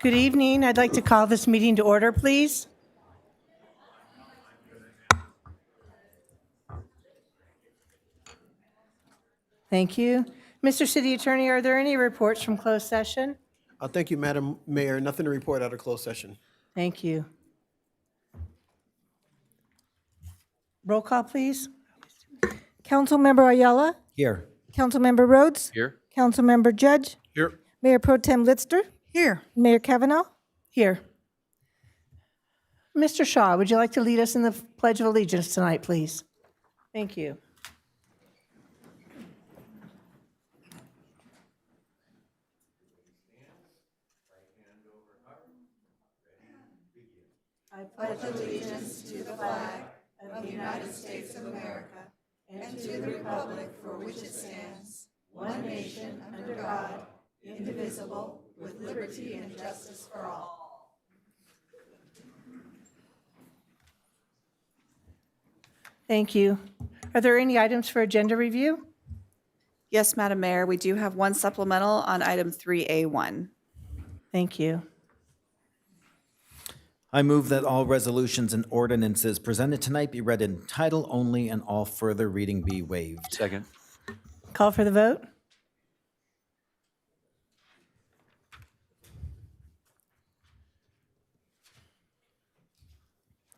Good evening. I'd like to call this meeting to order, please. Thank you. Mr. City Attorney, are there any reports from closed session? Thank you, Madam Mayor. Nothing to report out of closed session. Thank you. Roll call, please. Councilmember Ayala, Here. Councilmember Rhodes, Here. Councilmember Judge, Here. Mayor Pro Tem Litster, Here. Mayor Kavanaugh. Here. Mr. Shaw, would you like to lead us in the Pledge of Allegiance tonight, please? Thank you. Thank you. Are there any items for agenda review? Yes, Madam Mayor, we do have one supplemental on item 3A1. Thank you. I move that all resolutions and ordinances presented tonight be read in title only and all further reading be waived. Second. Call for the vote.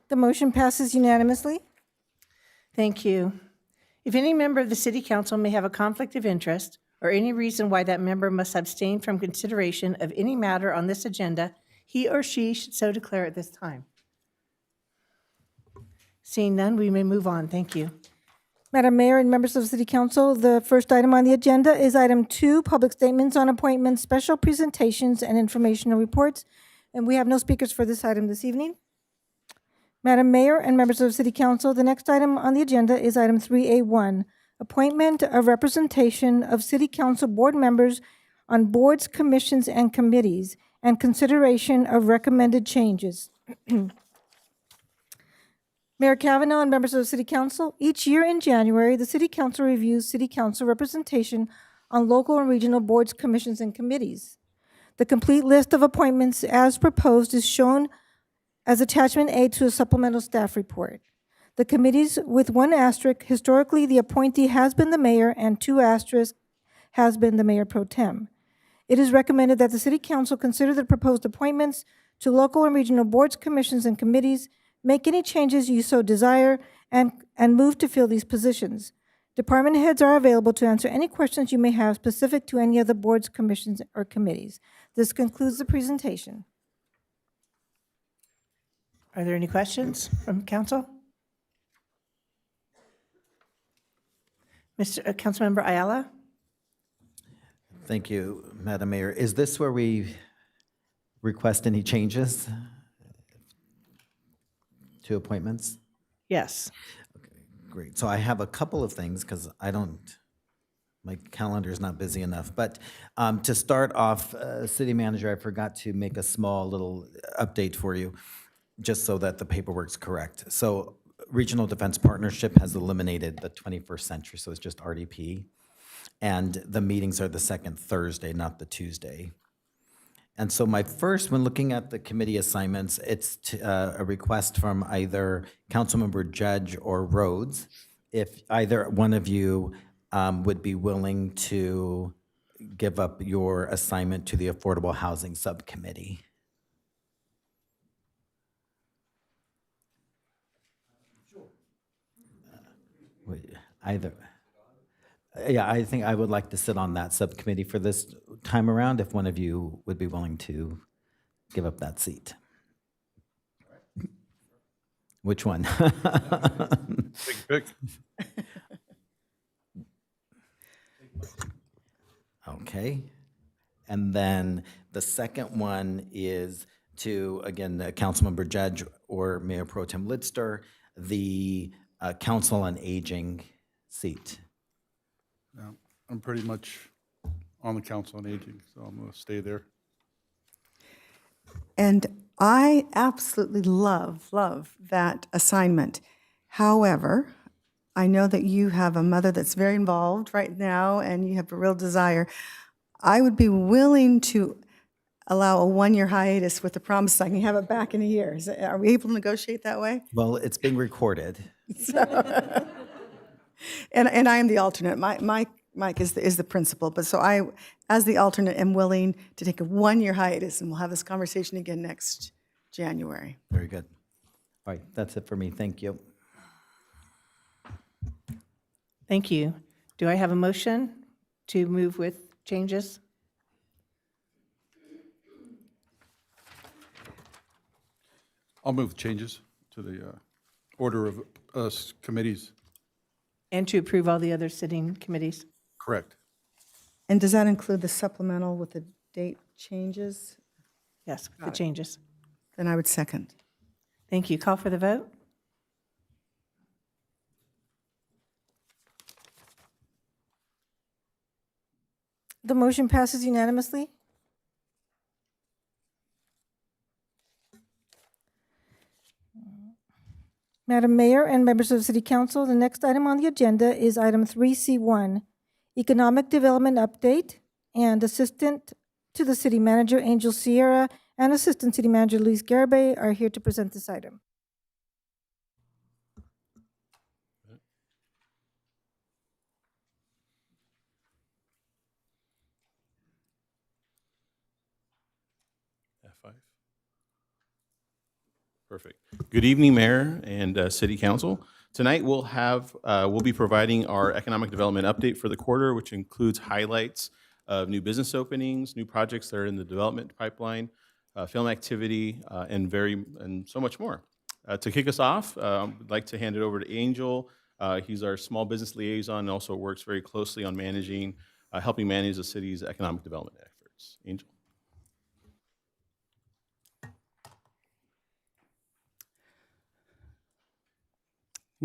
The motion passes unanimously. Thank you. If any member of the City Council may have a conflict of interest or any reason why that member must abstain from consideration of any matter on this agenda, he or she should so declare at this time. Seeing none, we may move on. Thank you. Madam Mayor and members of the City Council, the first item on the agenda is item 2, public statements on appointments, special presentations, and informational reports. And we have no speakers for this item this evening. Madam Mayor and members of the City Council, the next item on the agenda is item 3A1, appointment of representation of City Council board members on boards, commissions, and committees, and consideration of recommended changes. Mayor Kavanaugh and members of the City Council, each year in January, the City Council reviews City Council representation on local and regional boards, commissions, and committees. The complete list of appointments as proposed is shown as attachment A to a supplemental staff report. The committees with 1 asterisk, historically the appointee has been the mayor, and 2 asterisks has been the mayor pro tem. It is recommended that the City Council consider the proposed appointments to local and regional boards, commissions, and committees, make any changes you so desire, and move to fill these positions. Department heads are available to answer any questions you may have specific to any of the boards, commissions, or committees. This concludes the presentation. Are there any questions from council? Councilmember Ayala? Thank you, Madam Mayor. Is this where we request any changes to appointments? Yes. Great. So I have a couple of things because my calendar is not busy enough. But to start off, City Manager, I forgot to make a small little update for you, just so that the paperwork's correct. So Regional Defense Partnership has eliminated the 21st century, so it's just RDP. And the meetings are the second Thursday, not the Tuesday. And so my first, when looking at the committee assignments, it's a request from either Councilmember Judge or Rhodes, if either one of you would be willing to give up your assignment to the Affordable Housing Subcommittee. Either. Yeah, I think I would like to sit on that subcommittee for this time around, if one of you would be willing to give up that seat. Which one? Pick. Okay. And then the second one is to, again, Councilmember Judge or Mayor Pro Tem Litster, the Council on Aging seat. Yeah, I'm pretty much on the Council on Aging, so I'm going to stay there. And I absolutely love that assignment. However, I know that you have a mother that's very involved right now and you have a real desire. I would be willing to allow a 1-year hiatus with the promise I can have it back in a year. Are we able to negotiate that way? Well, it's being recorded. And I am the alternate. Mike is the principal, but so I, as the alternate, am willing to take a 1-year hiatus, and we'll have this conversation again next January. Very good. All right, that's it for me. Thank you. Thank you. Do I have a motion to move with changes? I'll move changes to the order of us committees. And to approve all the other sitting committees? Correct. And does that include the supplemental with the date changes? Yes, with the changes. Then I would second. Thank you. Call for the vote? The motion passes unanimously. Madam Mayor and members of the City Council, the next item on the agenda is item 3C1, Economic Development Update, and Assistant to the City Manager Angel Sierra and Assistant City Manager Luis Garibay are here to present this item. F5. Perfect. Good evening, Mayor and City Council. Tonight we'll be providing our economic development update for the quarter, which includes highlights of new business openings, new projects that are in the development pipeline, film activity, and so much more. To kick us off, I'd like to hand it over to Angel. He's our small business liaison and also works very closely on helping manage the city's economic development efforts. Angel.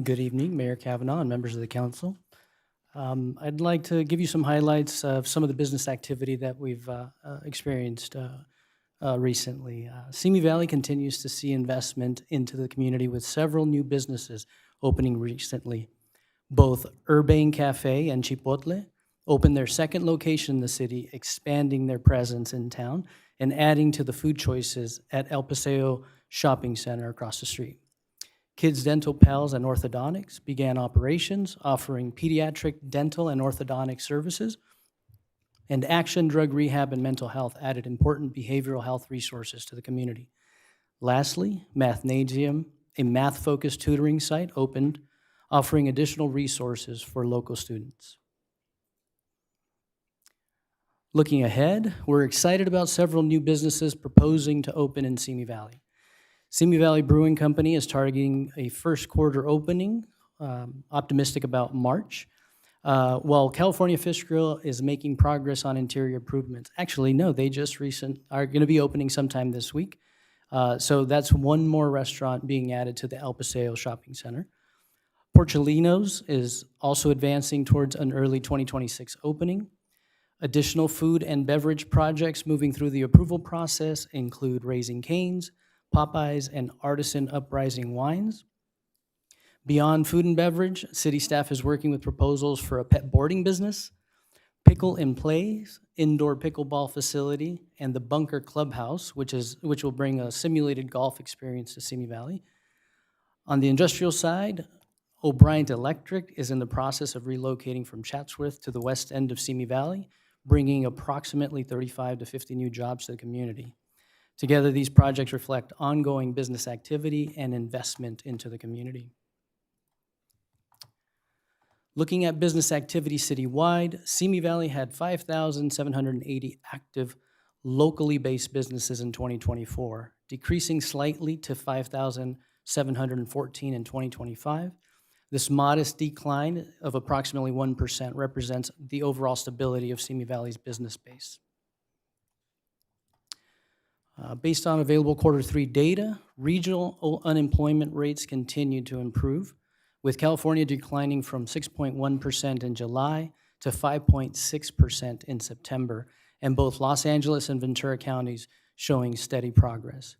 Good evening, Mayor Kavanaugh and members of the council. I'd like to give you some highlights of some of the business activity that we've experienced recently. Simi Valley continues to see investment into the community with several new businesses opening recently. Both Urbane Cafe and Chipotle opened their second location in the city, expanding their presence in town and adding to the food choices at El Paseo Shopping Center across the street. Kids Dental Pals and Orthodontics began operations, offering pediatric dental and orthodontic services, and Action Drug Rehab and Mental Health added important behavioral health resources to the community. Lastly, Mathnasium, a math-focused tutoring site, opened, offering additional resources for local students. Looking ahead, we're excited about several new businesses proposing to open in Simi Valley. Simi Valley Brewing Company is targeting a first quarter opening, optimistic about March, while California Fish Grill is making progress on interior improvements. Actually, no, they just are going to be opening sometime this week. So that's one more restaurant being added to the El Paseo Shopping Center. Porcellino's is also advancing towards an early 2026 opening. Additional food and beverage projects moving through the approval process include Raising Cane's, Popeyes, and Artisan Uprising Wines. Beyond food and beverage, city staff is working with proposals for a pet boarding business, Pickle and Plays, indoor pickleball facility, and the Bunker Clubhouse, which will bring a simulated golf experience to Simi Valley. On the industrial side, O'Brien Electric is in the process of relocating from Chatsworth to the west end of Simi Valley, bringing approximately 35 to 50 new jobs to the community. Together, these projects reflect ongoing business activity and investment into the community. Looking at business activity citywide, Simi Valley had 5,780 active locally based businesses in 2024, decreasing slightly to 5,714 in 2025. This modest decline of approximately 1% represents the overall stability of Simi Valley's business base. Based on available Q3 data, regional unemployment rates continued to improve, with California declining from 6.1% in July to 5.6% in September, and both Los Angeles and Ventura counties showing steady progress.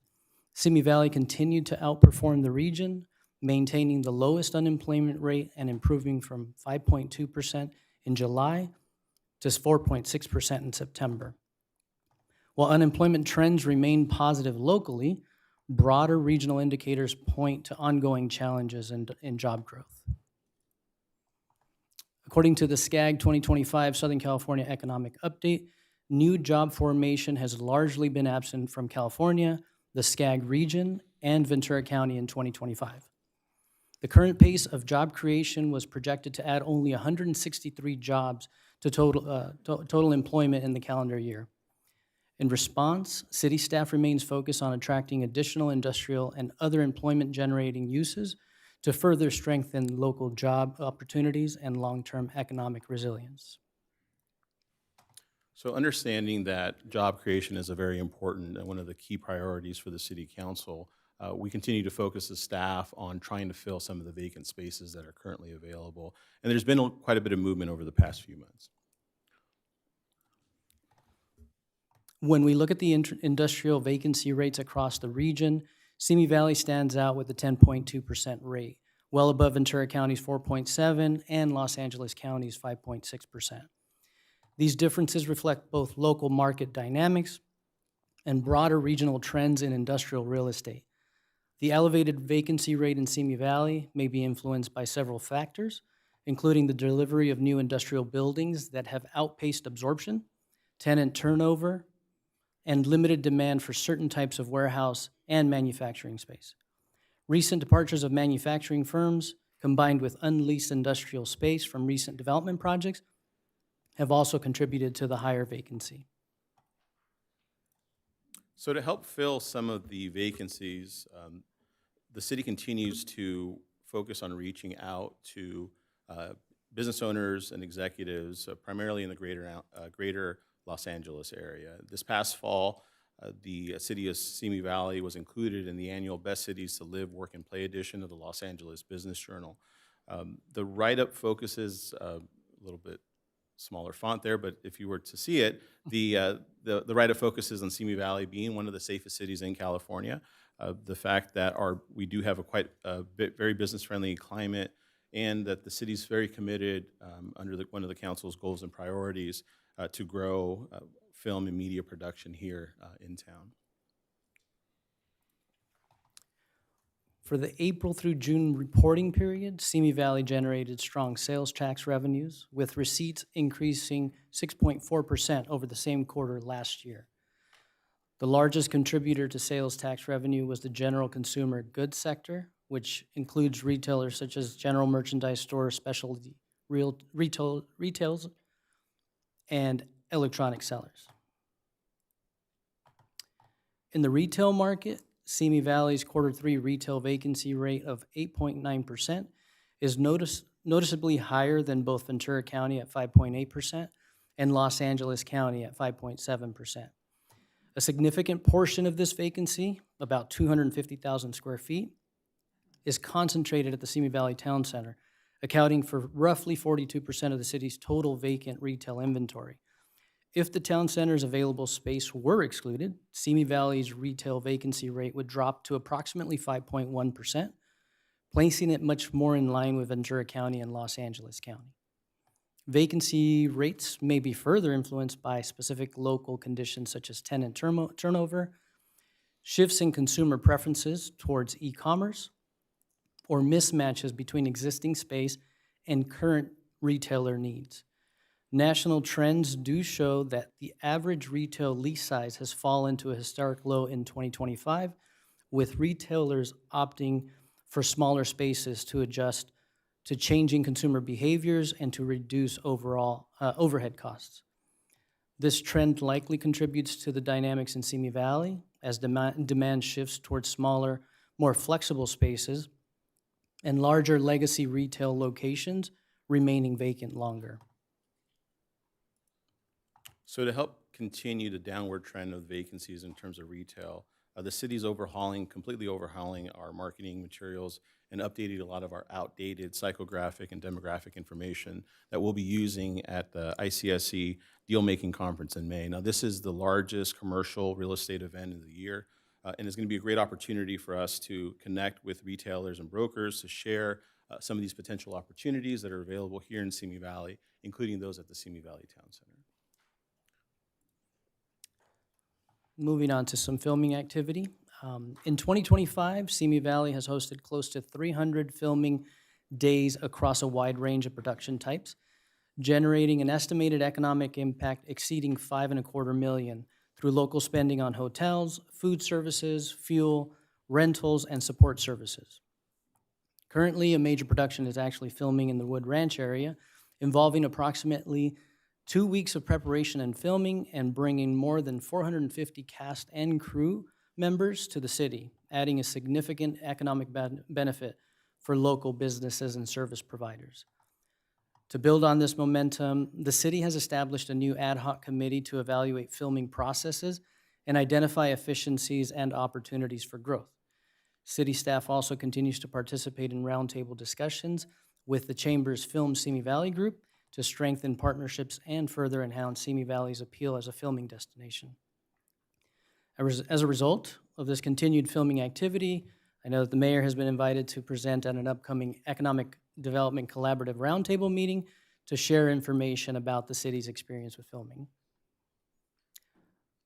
Simi Valley continued to outperform the region, maintaining the lowest unemployment rate and improving from 5.2% in July to 4.6% in September. While unemployment trends remain positive locally, broader regional indicators point to ongoing challenges in job growth. According to the SCAG 2025 Southern California Economic Update, new job formation has largely been absent from California, the SCAG region, and Ventura County in 2025. The current pace of job creation was projected to add only 163 jobs to total employment in the calendar year. In response, city staff remains focused on attracting additional industrial and other employment-generating uses to further strengthen local job opportunities and long-term economic resilience. So understanding that job creation is a very important and one of the key priorities for the city council, we continue to focus the staff on trying to fill some of the vacant spaces that are currently available. And there's been quite a bit of movement over the past few months. When we look at the industrial vacancy rates across the region, Simi Valley stands out with a 10.2% rate, well above Ventura County's 4.7% and Los Angeles County's 5.6%. These differences reflect both local market dynamics and broader regional trends in industrial real estate. The elevated vacancy rate in Simi Valley may be influenced by several factors, including the delivery of new industrial buildings that have outpaced absorption, tenant turnover, and limited demand for certain types of warehouse and manufacturing space. Recent departures of manufacturing firms, combined with unleased industrial space from recent development projects, have also contributed to the higher vacancy. So to help fill some of the vacancies, the city continues to focus on reaching out to business owners and executives, primarily in the greater Los Angeles area. This past fall, the city of Simi Valley was included in the annual Best Cities to Live, Work, and Play edition of the Los Angeles Business Journal. The write-up focuses a little bit smaller font there, but if you were to see it, the write-up focuses on Simi Valley being one of the safest cities in California. The fact that we do have a very business-friendly climate, and that the city's very committed under one of the council's goals and priorities to grow film and media production here in town. For the April through June reporting period, Simi Valley generated strong sales tax revenues, with receipts increasing 6.4% over the same quarter last year. The largest contributor to sales tax revenue was the general consumer goods sector, which includes retailers such as general merchandise stores, specialty retails, and electronic sellers. In the retail market, Simi Valley's Q3 retail vacancy rate of 8.9% is noticeably higher than both Ventura County at 5.8% and Los Angeles County at 5.7%. A significant portion of this vacancy, about 250,000 square feet, is concentrated at the Simi Valley Town Center, accounting for roughly 42% of the city's total vacant retail inventory. If the town center's available space were excluded, Simi Valley's retail vacancy rate would drop to approximately 5.1%, placing it much more in line with Ventura County and Los Angeles County. Vacancy rates may be further influenced by specific local conditions such as tenant turnover, shifts in consumer preferences towards e-commerce, or mismatches between existing space and current retailer needs. National trends do show that the average retail lease size has fallen to a historic low in 2025, with retailers opting for smaller spaces to adjust to changing consumer behaviors and to reduce overall overhead costs. This trend likely contributes to the dynamics in Simi Valley as demand shifts towards smaller, more flexible spaces and larger legacy retail locations remaining vacant longer. So to help continue the downward trend of vacancies in terms of retail, the city's completely overhauling our marketing materials and updating a lot of our outdated psychographic and demographic information that we'll be using at the ICSC Deal-Making Conference in May. Now, this is the largest commercial real estate event of the year, and it's going to be a great opportunity for us to connect with retailers and brokers to share some of these potential opportunities that are available here in Simi Valley, including those at the Simi Valley Town Center. Moving on to some filming activity. In 2025, Simi Valley has hosted close to 300 filming days across a wide range of production types, generating an estimated economic impact exceeding $5.25 million through local spending on hotels, food services, fuel, rentals, and support services. Currently, a major production is actually filming in the Wood Ranch area, involving approximately 2 weeks of preparation and filming and bringing more than 450 cast and crew members to the city, adding a significant economic benefit for local businesses and service providers. To build on this momentum, the city has established a new ad hoc committee to evaluate filming processes and identify efficiencies and opportunities for growth. City staff also continues to participate in roundtable discussions with the Chamber's Film Simi Valley Group to strengthen partnerships and further enhance Simi Valley's appeal as a filming destination. As a result of this continued filming activity, I know that the mayor has been invited to present at an upcoming Economic Development Collaborative Roundtable meeting to share information about the city's experience with filming.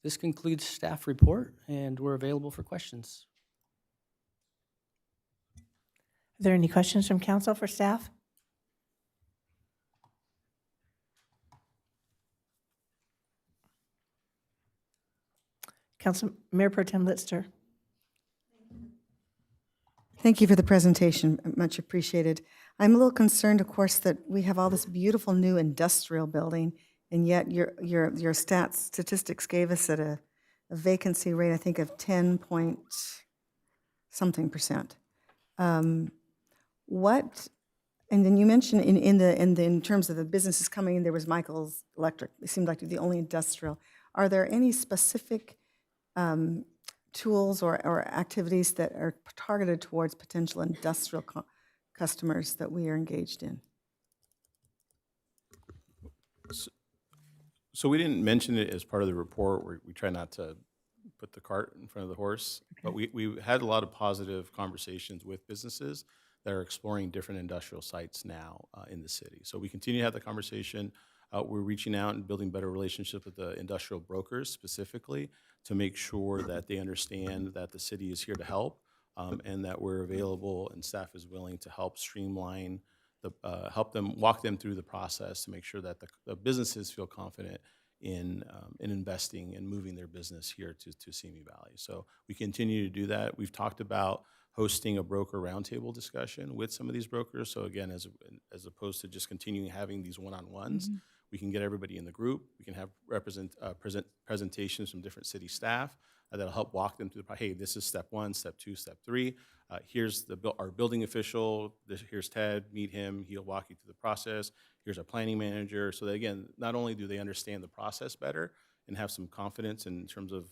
This concludes staff report, and we're available for questions. Are there any questions from council for staff? Council Mayor Pro Tem Litster. Thank you for the presentation, much appreciated. I'm a little concerned, of course, that we have all this beautiful new industrial building, and yet your statistics gave us at a vacancy rate, I think, of 10 point something percent. What, and then you mentioned in terms of the businesses coming in, there was Michael's Electric. It seemed like the only industrial. Are there any specific tools or activities that are targeted towards potential industrial customers that we are engaged in? So we didn't mention it as part of the report. We try not to put the cart in front of the horse, but we had a lot of positive conversations with businesses that are exploring different industrial sites now in the city. So we continue to have the conversation. We're reaching out and building better relationships with the industrial brokers specifically to make sure that they understand that the city is here to help and that we're available and staff is willing to help streamline, help them, walk them through the process to make sure that the businesses feel confident in investing and moving their business here to Simi Valley. So we continue to do that. We've talked about hosting a broker roundtable discussion with some of these brokers. So again, as opposed to just continuing having these one-on-ones, we can get everybody in the group. We can have presentations from different city staff that'll help walk them through hey, this is step 1, step 2, step 3. Here's our building official. Here's Ted. Meet him. He'll walk you through the process. Here's our planning manager. So that, again, not only do they understand the process better and have some confidence in terms of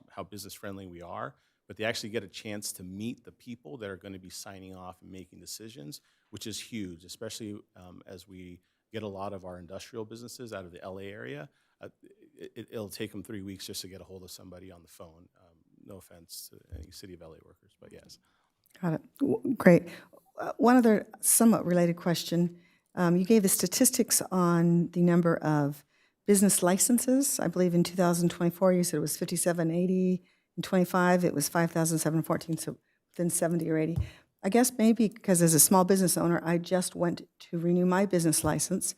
how business-friendly we are, but they actually get a chance to meet the people that are going to be signing off and making decisions, which is huge, especially as we get a lot of our industrial businesses out of the LA area. It'll take them 3 weeks just to get a hold of somebody on the phone. No offense to any City of LA workers, but yes. Got it. Great. One other somewhat related question. You gave the statistics on the number of business licenses. I believe in 2024, you said it was 5,780. In 25, it was 5,714, so within 70 or 80. I guess maybe because as a small business owner, I just went to renew my business license.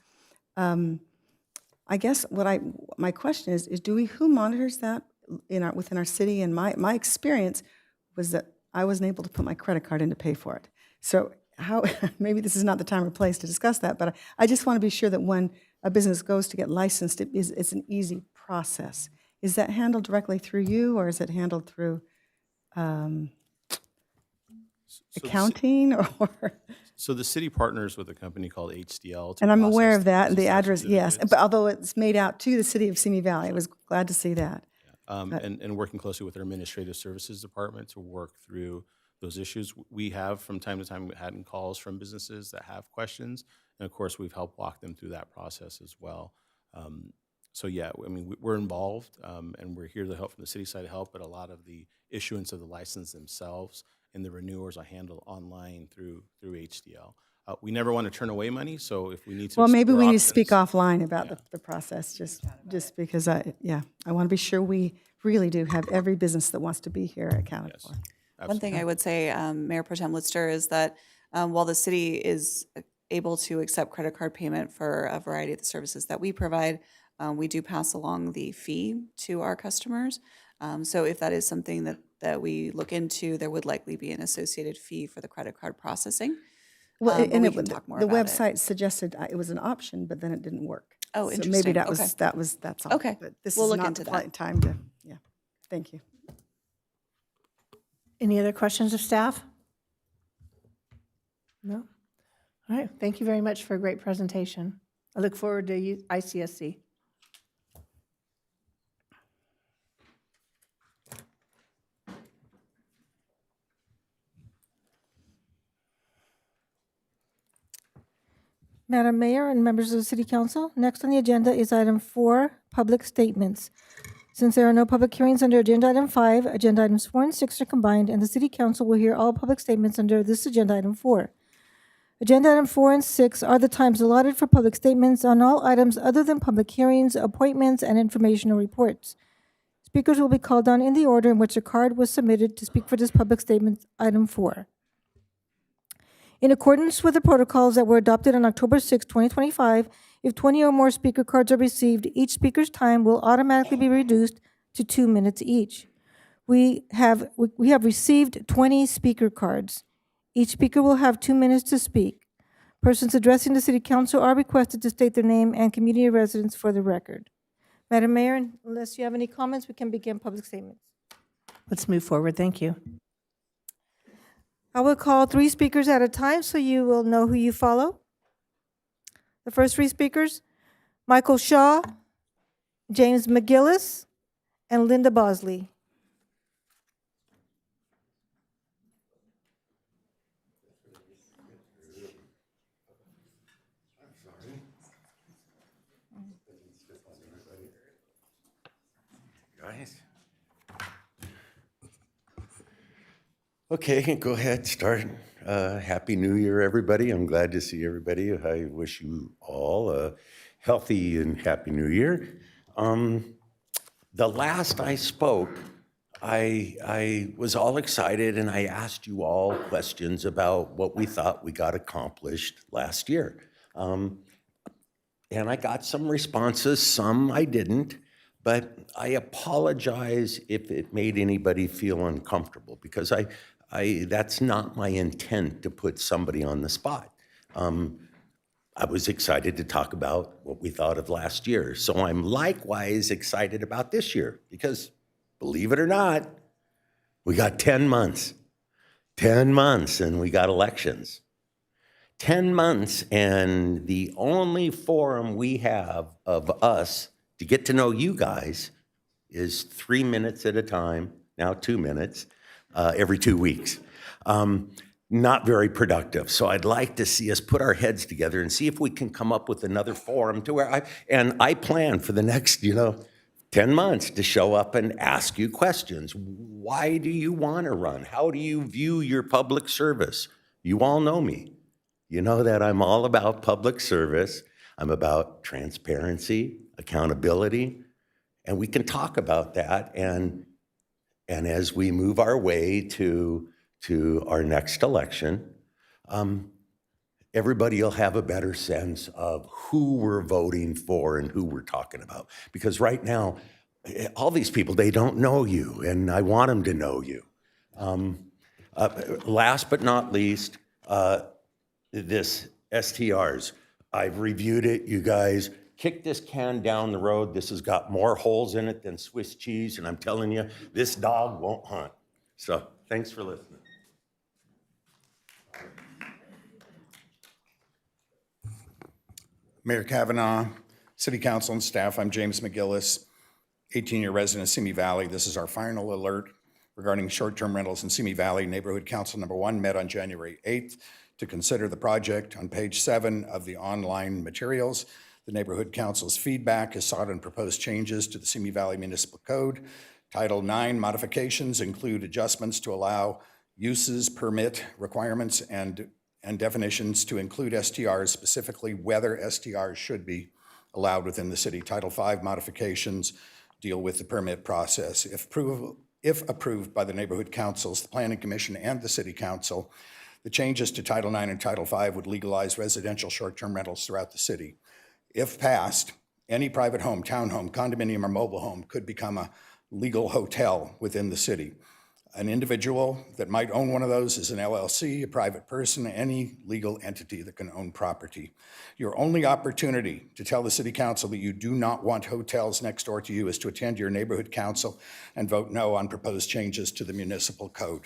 I guess my question is who monitors that within our city? And my experience was that I wasn't able to put my credit card in to pay for it. So how, maybe this is not the time or place to discuss that, but I just want to be sure that when a business goes to get licensed, it's an easy process. Is that handled directly through you, or is it handled through accounting, or? So the city partners with a company called HDL. And I'm aware of that, the business address, yes. certificates. But although it's made out to the city of Simi Valley, I was glad to see that. And working closely with our administrative services department to work through those issues. We have, from time to time, had calls from businesses that have questions, and of course, we've helped walk them through that process as well. So yeah, I mean, we're involved, and we're here to help from the city side to help, but a lot of the issuance of the license themselves and the renewals are handled online through HDL. We never want to turn away money, so if we need to Well, maybe explore we need to speak options- offline about the process, just because I want to be sure we really do have every business that wants to be here accounted for. One thing I would say, Mayor Pro Tem Lister, is that while the city is able to accept credit card payment for a variety of the services that we provide, we do pass along the fee to our customers. So if that is something that we look into, there would likely be an associated fee for the credit card processing. Well, But and we can talk more the about it. website suggested it was an option, but then it didn't work. Oh, So interesting. maybe Okay. that's all. Okay. But this We'll is look not into the that. time to, thank you. Any other questions of staff? No? All right, thank you very much for a great presentation. I look forward to ICSC. Madam Mayor and members of the City Council, next on the agenda is item 4, public statements. Since there are no public hearings under agenda item 5, agenda items 4 and 6 are combined, and the City Council will hear all public statements under this agenda item 4. Agenda item 4 and 6 are the times allotted for public statements on all items other than public hearings, appointments, and informational reports. Speakers will be called on in the order in which a card was submitted to speak for this public statement, item 4. In accordance with the protocols that were adopted on October 6, 2025, if 20 or more speaker cards are received, each speaker's time will automatically be reduced to 2 minutes each. We have received 20 speaker cards. Each speaker will have 2 minutes to speak. Persons addressing the City Council are requested to state their name and community residence for the record. Madam Mayor, unless you have any comments, we can begin public statements. Let's move forward, thank you. I will call 3 speakers at a time so you will know who you follow. The first 3 speakers, Michael Shaw, James McGillis, and Linda Bosley. Guys. Okay, go ahead, start. Happy New Year, everybody. I'm glad to see everybody. I wish you all a healthy and happy New Year. The last I spoke, I was all excited and I asked you all questions about what we thought we got accomplished last year. And I got some responses, some I didn't. But I apologize if it made anybody feel uncomfortable, because that's not my intent to put somebody on the spot. I was excited to talk about what we thought of last year. So I'm likewise excited about this year, because believe it or not, we got 10 months. 10 months and we got elections. 10 months and the only forum we have of us to get to know you guys is 3 minutes at a time, now 2 minutes, every 2 weeks. Not very productive. So I'd like to see us put our heads together and see if we can come up with another forum to where I plan for the next, 10 months to show up and ask you questions. Why do you want to run? How do you view your public service? You all know me. You know that I'm all about public service. I'm about transparency, accountability, and we can talk about that. And as we move our way to our next election, everybody will have a better sense of who we're voting for and who we're talking about. Because right now, all these people, they don't know you, and I want them to know you. Last but not least, this STRs. I've reviewed it, you guys. Kick this can down the road. This has got more holes in it than Swiss cheese, and I'm telling you, this dog won't hunt. So thanks for listening. Mayor Kavanaugh, City Council and staff, I'm James McGillis, 18-year resident of Simi Valley. This is our final alert regarding short-term rentals in Simi Valley. Neighborhood Council number 1 met on January 8th to consider the project. On page 7 of the online materials, the Neighborhood Council's feedback is sought on proposed changes to the Simi Valley Municipal Code. Title 9 modifications include adjustments to allow uses, permit requirements, and definitions to include STRs, specifically whether STRs should be allowed within the city. Title V modifications deal with the permit process. If approved by the neighborhood councils, the planning commission, and the city council, the changes to Title IX and Title V would legalize residential short-term rentals throughout the city. If passed, any private home, townhome, condominium, or mobile home could become a legal hotel within the city. An individual that might own one of those is an LLC, a private person, any legal entity that can own property. Your only opportunity to tell the city council that you do not want hotels next door to you is to attend your neighborhood council and vote no on proposed changes to the municipal code.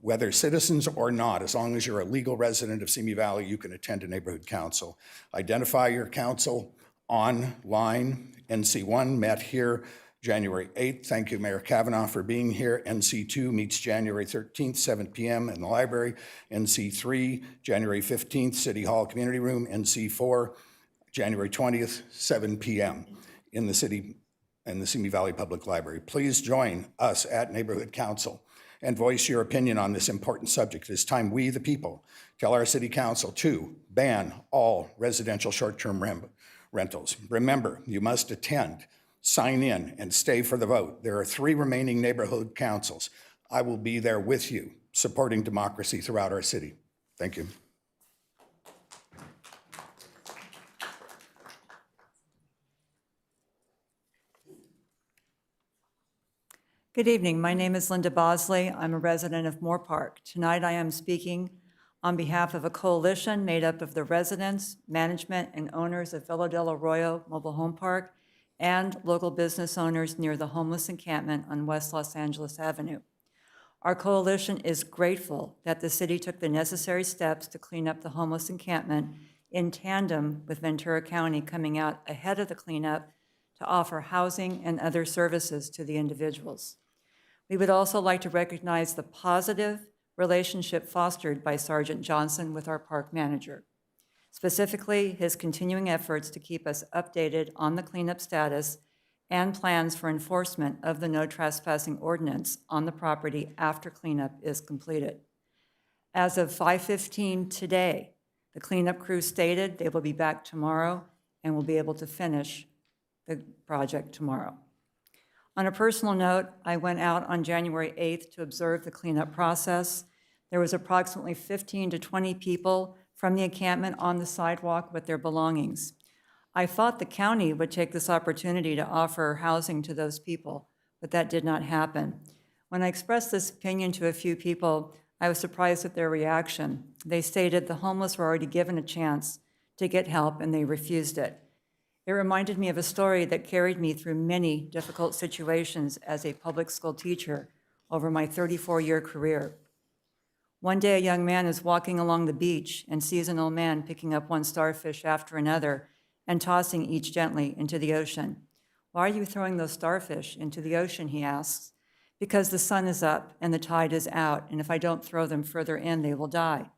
Whether citizens or not, as long as you're a legal resident of Simi Valley, you can attend a neighborhood council. Identify your council online. NC1 met here January 8th. Thank you, Mayor Kavanaugh, for being here. NC2 meets January 13th, 7 p.m. in the library. NC3, January 15th, City Hall Community Room. NC4, January 20th, 7 p.m. in the Simi Valley Public Library. Please join us at Neighborhood Council and voice your opinion on this important subject. It is time we, the people, tell our city council to ban all residential short-term rentals. Remember, you must attend, sign in, and stay for the vote. There are 3 remaining neighborhood councils. I will be there with you, supporting democracy throughout our city. Thank you. Good evening. My name is Linda Bosley. I'm a resident of Moore Park. Tonight I am speaking on behalf of a coalition made up of the residents, management, and owners of Villa del Arroyo Mobile Home Park and local business owners near the homeless encampment on West Los Angeles Avenue. Our coalition is grateful that the city took the necessary steps to clean up the homeless encampment in tandem with Ventura County coming out ahead of the cleanup to offer housing and other services to the individuals. We would also like to recognize the positive relationship fostered by Sergeant Johnson with our park manager, specifically his continuing efforts to keep us updated on the cleanup status and plans for enforcement of the no trespassing ordinance on the property after cleanup is completed. As of 5:15 today, the cleanup crew stated they will be back tomorrow and will be able to finish the project tomorrow. On a personal note, I went out on January 8th to observe the cleanup process. There was approximately 15 to 20 people from the encampment on the sidewalk with their belongings. I thought the county would take this opportunity to offer housing to those people, but that did not happen. When I expressed this opinion to a few people, I was surprised at their reaction. They stated the homeless were already given a chance to get help and they refused it. It reminded me of a story that carried me through many difficult situations as a public school teacher over my 34-year career. One day, a young man is walking along the beach and sees an old man picking up one starfish after another and tossing each gently into the ocean. "Why are you throwing those starfish into the ocean?" he asks. "Because the sun is up and the tide is out, and if I don't throw them further in, they will die."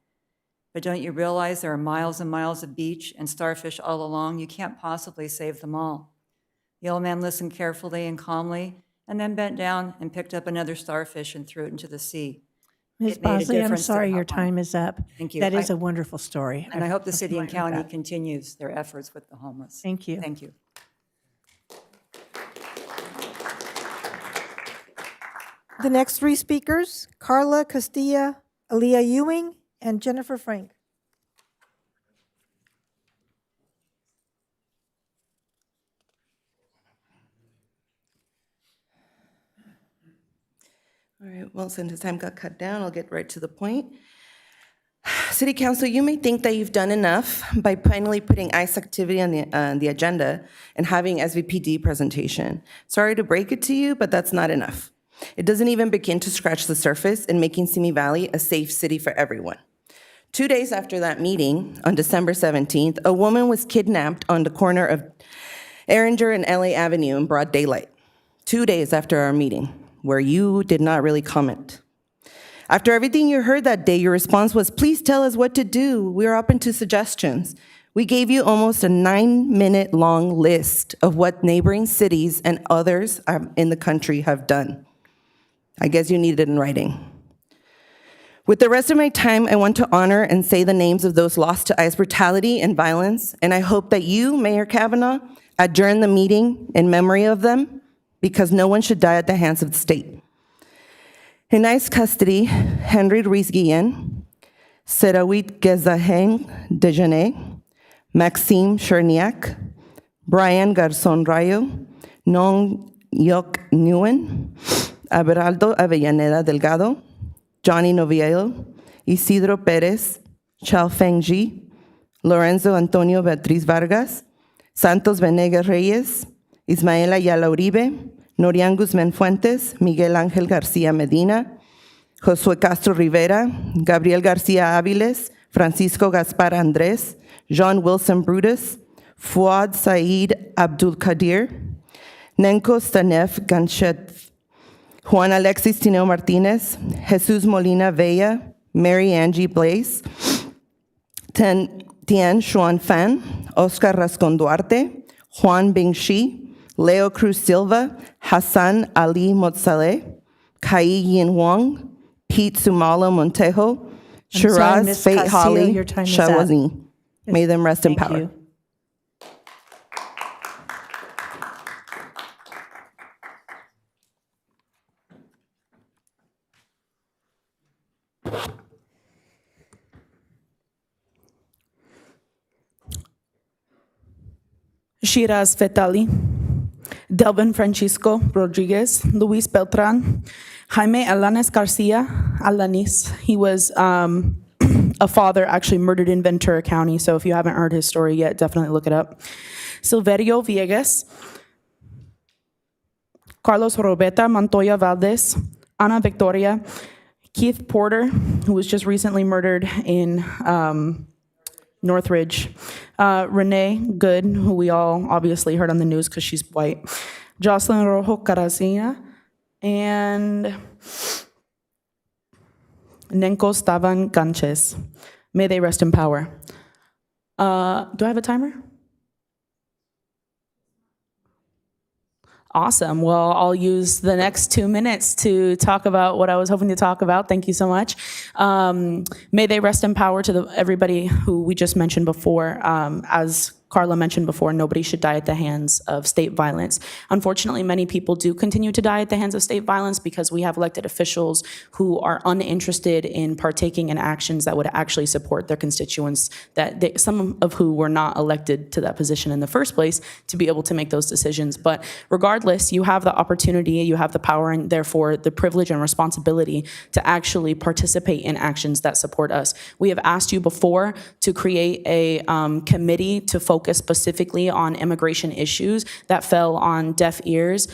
"But don't you realize there are miles and miles of beach and starfish all along? You can't possibly save them all." The old man listened carefully and calmly, and then bent down and picked up another starfish and threw it into the sea. Ms. It made a Bosley, I'm difference to sorry your everyone. time is up. Thank you. That is a wonderful story. And I hope the city and like county that. continues their efforts with the homeless. Thank you. Thank you. The next 3 speakers, Carla Castilla, Aaliyah Ewing, and Jennifer Frank. All right, well, since the time got cut down, I'll get right to the point. City Council, you may think that you've done enough by finally putting ICE activity on the agenda and having SVPD presentation. Sorry to break it to you, but that's not enough. It doesn't even begin to scratch the surface in making Simi Valley a safe city for everyone. 2 days after that meeting, on December 17th, a woman was kidnapped on the corner of Erringer and LA Avenue in broad daylight. 2 days after our meeting, where you did not really comment. After everything you heard that day, your response was, "Please tell us what to do. We're open to suggestions." We gave you almost a 9-minute long list of what neighboring cities and others in the country have done. I guess you need it in writing. With the rest of my time, I want to honor and say the names of those lost to ICE brutality and violence, and I hope that you, Mayor Kavanaugh, adjourn the meeting in memory of them, because no one should die at the hands of the state. In ICE custody, Henry Ruiz Guillen, Serawit Gezahen Dejanay, Maxime Cherniak, Brian Garzon Rayo, Nong Yok Nguyen, Aberaldo Avellaneda Delgado, Johnny Noviello, Isidro Perez, Chao Feng Ji, Lorenzo Antonio Beatriz Vargas, Santos Venegas Reyes, Ismael Ayala Uribe, Norian Guzmán Fuentes, Miguel Ángel García Medina, Josué Castro Rivera, Gabriel García Áviles, Francisco Gaspar Andrés, John Wilson Brutus, Fuad Said Abdul Qadir, Nenko Stanef Ganchet, Juan Alexis Tineo Martinez, Jesus Molina Vella, Mary Angie Blaze, Tien Xuan Fan, Oscar Rascon Duarte, Juan Bing Shi, Leo Cruz Silva, Hassan Ali Motzaleh, Kai Yin Wang, Pete Sumalo Montejo, I'm sorry, Shiraz Ms. Fate Castillo, Holly your time is up. Shawazni. May them rest in Thank power. you. Shiraz Fetali, Delvin Francisco Rodriguez, Luis Beltran, Jaime Alanis Garcia Alanis. He was a father actually murdered in Ventura County, so if you haven't heard his story yet, definitely look it up. Silverio Villegas, Carlos Roberta Montoya Valdez, Ana Victoria, Keith Porter, who was just recently murdered in Northridge, Renee Good, who we all obviously heard on the news because she's white, Jocelyn Rojo Caracina, and Nenko Stavan Ganches. May they rest in power. Do I have a timer? Awesome. Well, I'll use the next 2 minutes to talk about what I was hoping to talk about. Thank you so much. May they rest in power to everybody who we just mentioned before. As Carla mentioned before, nobody should die at the hands of state violence. Unfortunately, many people do continue to die at the hands of state violence because we have elected officials who are uninterested in partaking in actions that would actually support their constituents, some of who were not elected to that position in the first place to be able to make those decisions. But regardless, you have the opportunity, you have the power, and therefore the privilege and responsibility to actually participate in actions that support us. We have asked you before to create a committee to focus specifically on immigration issues that fell on deaf ears,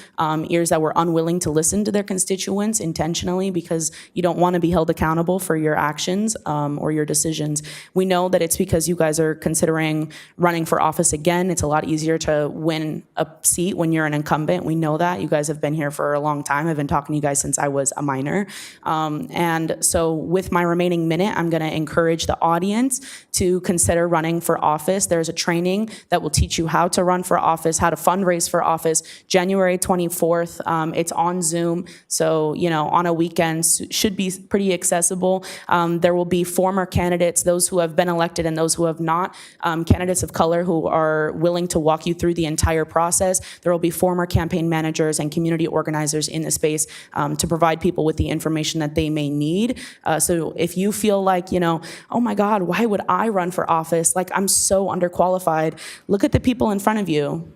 ears that were unwilling to listen to their constituents intentionally because you don't want to be held accountable for your actions or your decisions. We know that it's because you guys are considering running for office again. It's a lot easier to win a seat when you're an incumbent. We know that. You guys have been here for a long time. I've been talking to you guys since I was a minor. And so with my remaining minute, I'm going to encourage the audience to consider running for office. There's a training that will teach you how to run for office, how to fundraise for office, January 24th. It's on Zoom, so on a weekend should be pretty accessible. There will be former candidates, those who have been elected and those who have not, candidates of color who are willing to walk you through the entire process. There will be former campaign managers and community organizers in the space to provide people with the information that they may need. So if you feel like, oh my God, why would I run for office? Like, I'm so underqualified. Look at the people in front of you.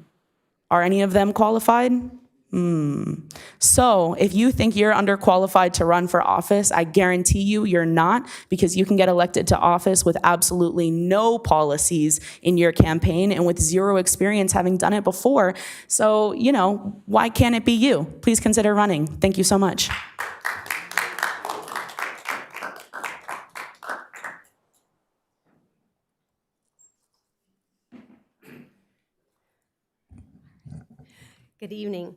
Are any of them qualified? So if you think you're underqualified to run for office, I guarantee you're not, because you can get elected to office with absolutely no policies in your campaign and with zero experience having done it before. So, why can't it be you? Please consider running. Thank you so much. Good evening.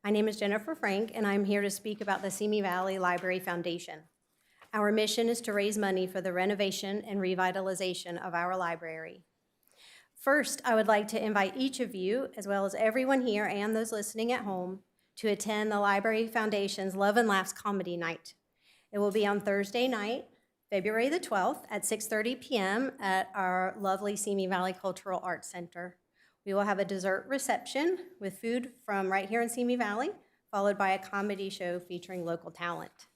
My name is Jennifer Frank, and I'm here to speak about the Simi Valley Library Foundation. Our mission is to raise money for the renovation and revitalization of our library. First, I would like to invite each of you, as well as everyone here and those listening at home, to attend the Library Foundation's Love and Laughs Comedy Night. It will be on Thursday night, February the 12th at 6:30 p.m. at our lovely Simi Valley Cultural Arts Center. We will have a dessert reception with food from right here in Simi Valley, followed by a comedy show featuring local talent.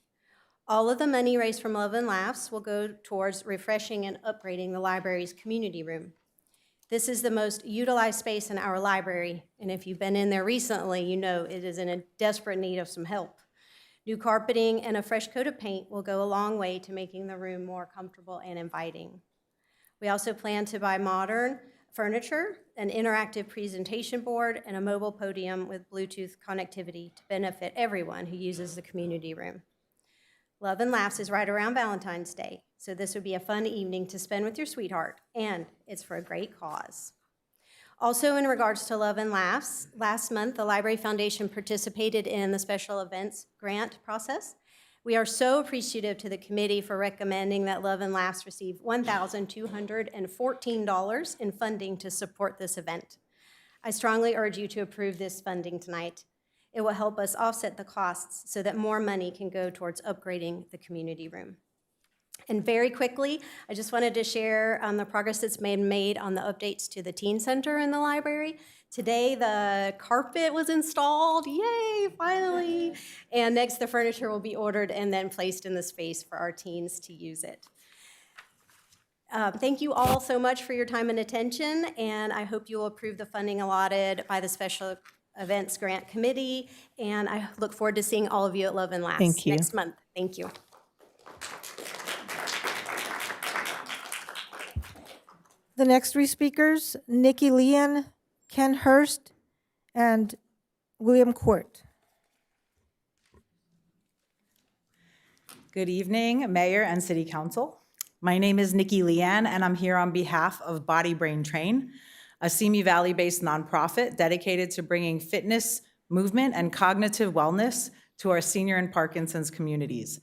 All of the money raised from Love and Laughs will go towards refreshing and upgrading the library's community room. This is the most utilized space in our library, and if you've been in there recently, you know it is in a desperate need of some help. New carpeting and a fresh coat of paint will go a long way to making the room more comfortable and inviting. We also plan to buy modern furniture, an interactive presentation board, and a mobile podium with Bluetooth connectivity to benefit everyone who uses the community room. Love and Laughs is right around Valentine's Day, so this would be a fun evening to spend with your sweetheart, and it's for a great cause. Also, in regards to Love and Laughs, last month, the Library Foundation participated in the special events grant process. We are so appreciative to the committee for recommending that Love and Laughs receive $1,214 in funding to support this event. I strongly urge you to approve this funding tonight. It will help us offset the costs so that more money can go towards upgrading the community room. And very quickly, I just wanted to share the progress that's been made on the updates to the teen center in the library. Today, the carpet was installed, yay, finally. And next, the furniture will be ordered and then placed in the space for our teens to use it. Thank you all so much for your time and attention, and I hope you will approve the funding allotted by the Special Events Grant Committee, and I look forward to seeing all of you at Love and Laughs Thank you. next month. Thank you. The next three speakers, Nikki Leon, Ken Hurst, and William Court. Good evening, Mayor and City Council. My name is Nikki Leanne, and I'm here on behalf of Body Brain Train, a Simi Valley-based nonprofit dedicated to bringing fitness, movement, and cognitive wellness to our senior and Parkinson's communities.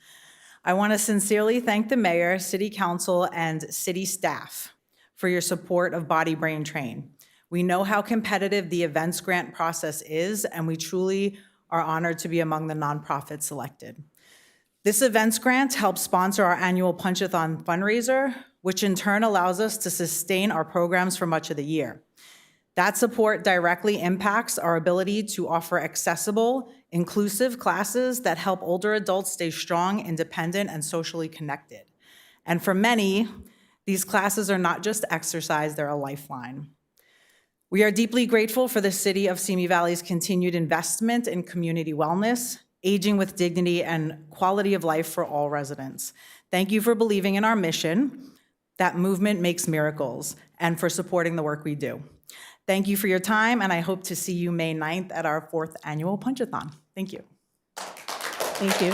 I want to sincerely thank the Mayor, City Council, and City staff for your support of Body Brain Train. We know how competitive the events grant process is, and we truly are honored to be among the nonprofits selected. This events grant helps sponsor our annual Punch-a-thon fundraiser, which in turn allows us to sustain our programs for much of the year. That support directly impacts our ability to offer accessible, inclusive classes that help older adults stay strong, independent, and socially connected. And for many, these classes are not just exercise, they're a lifeline. We are deeply grateful for the City of Simi Valley's continued investment in community wellness, aging with dignity, and quality of life for all residents. Thank you for believing in our mission, that movement makes miracles, and for supporting the work we do. Thank you for your time, and I hope to see you May 9th at our 4th annual Punch-a-thon. Thank you. Thank you.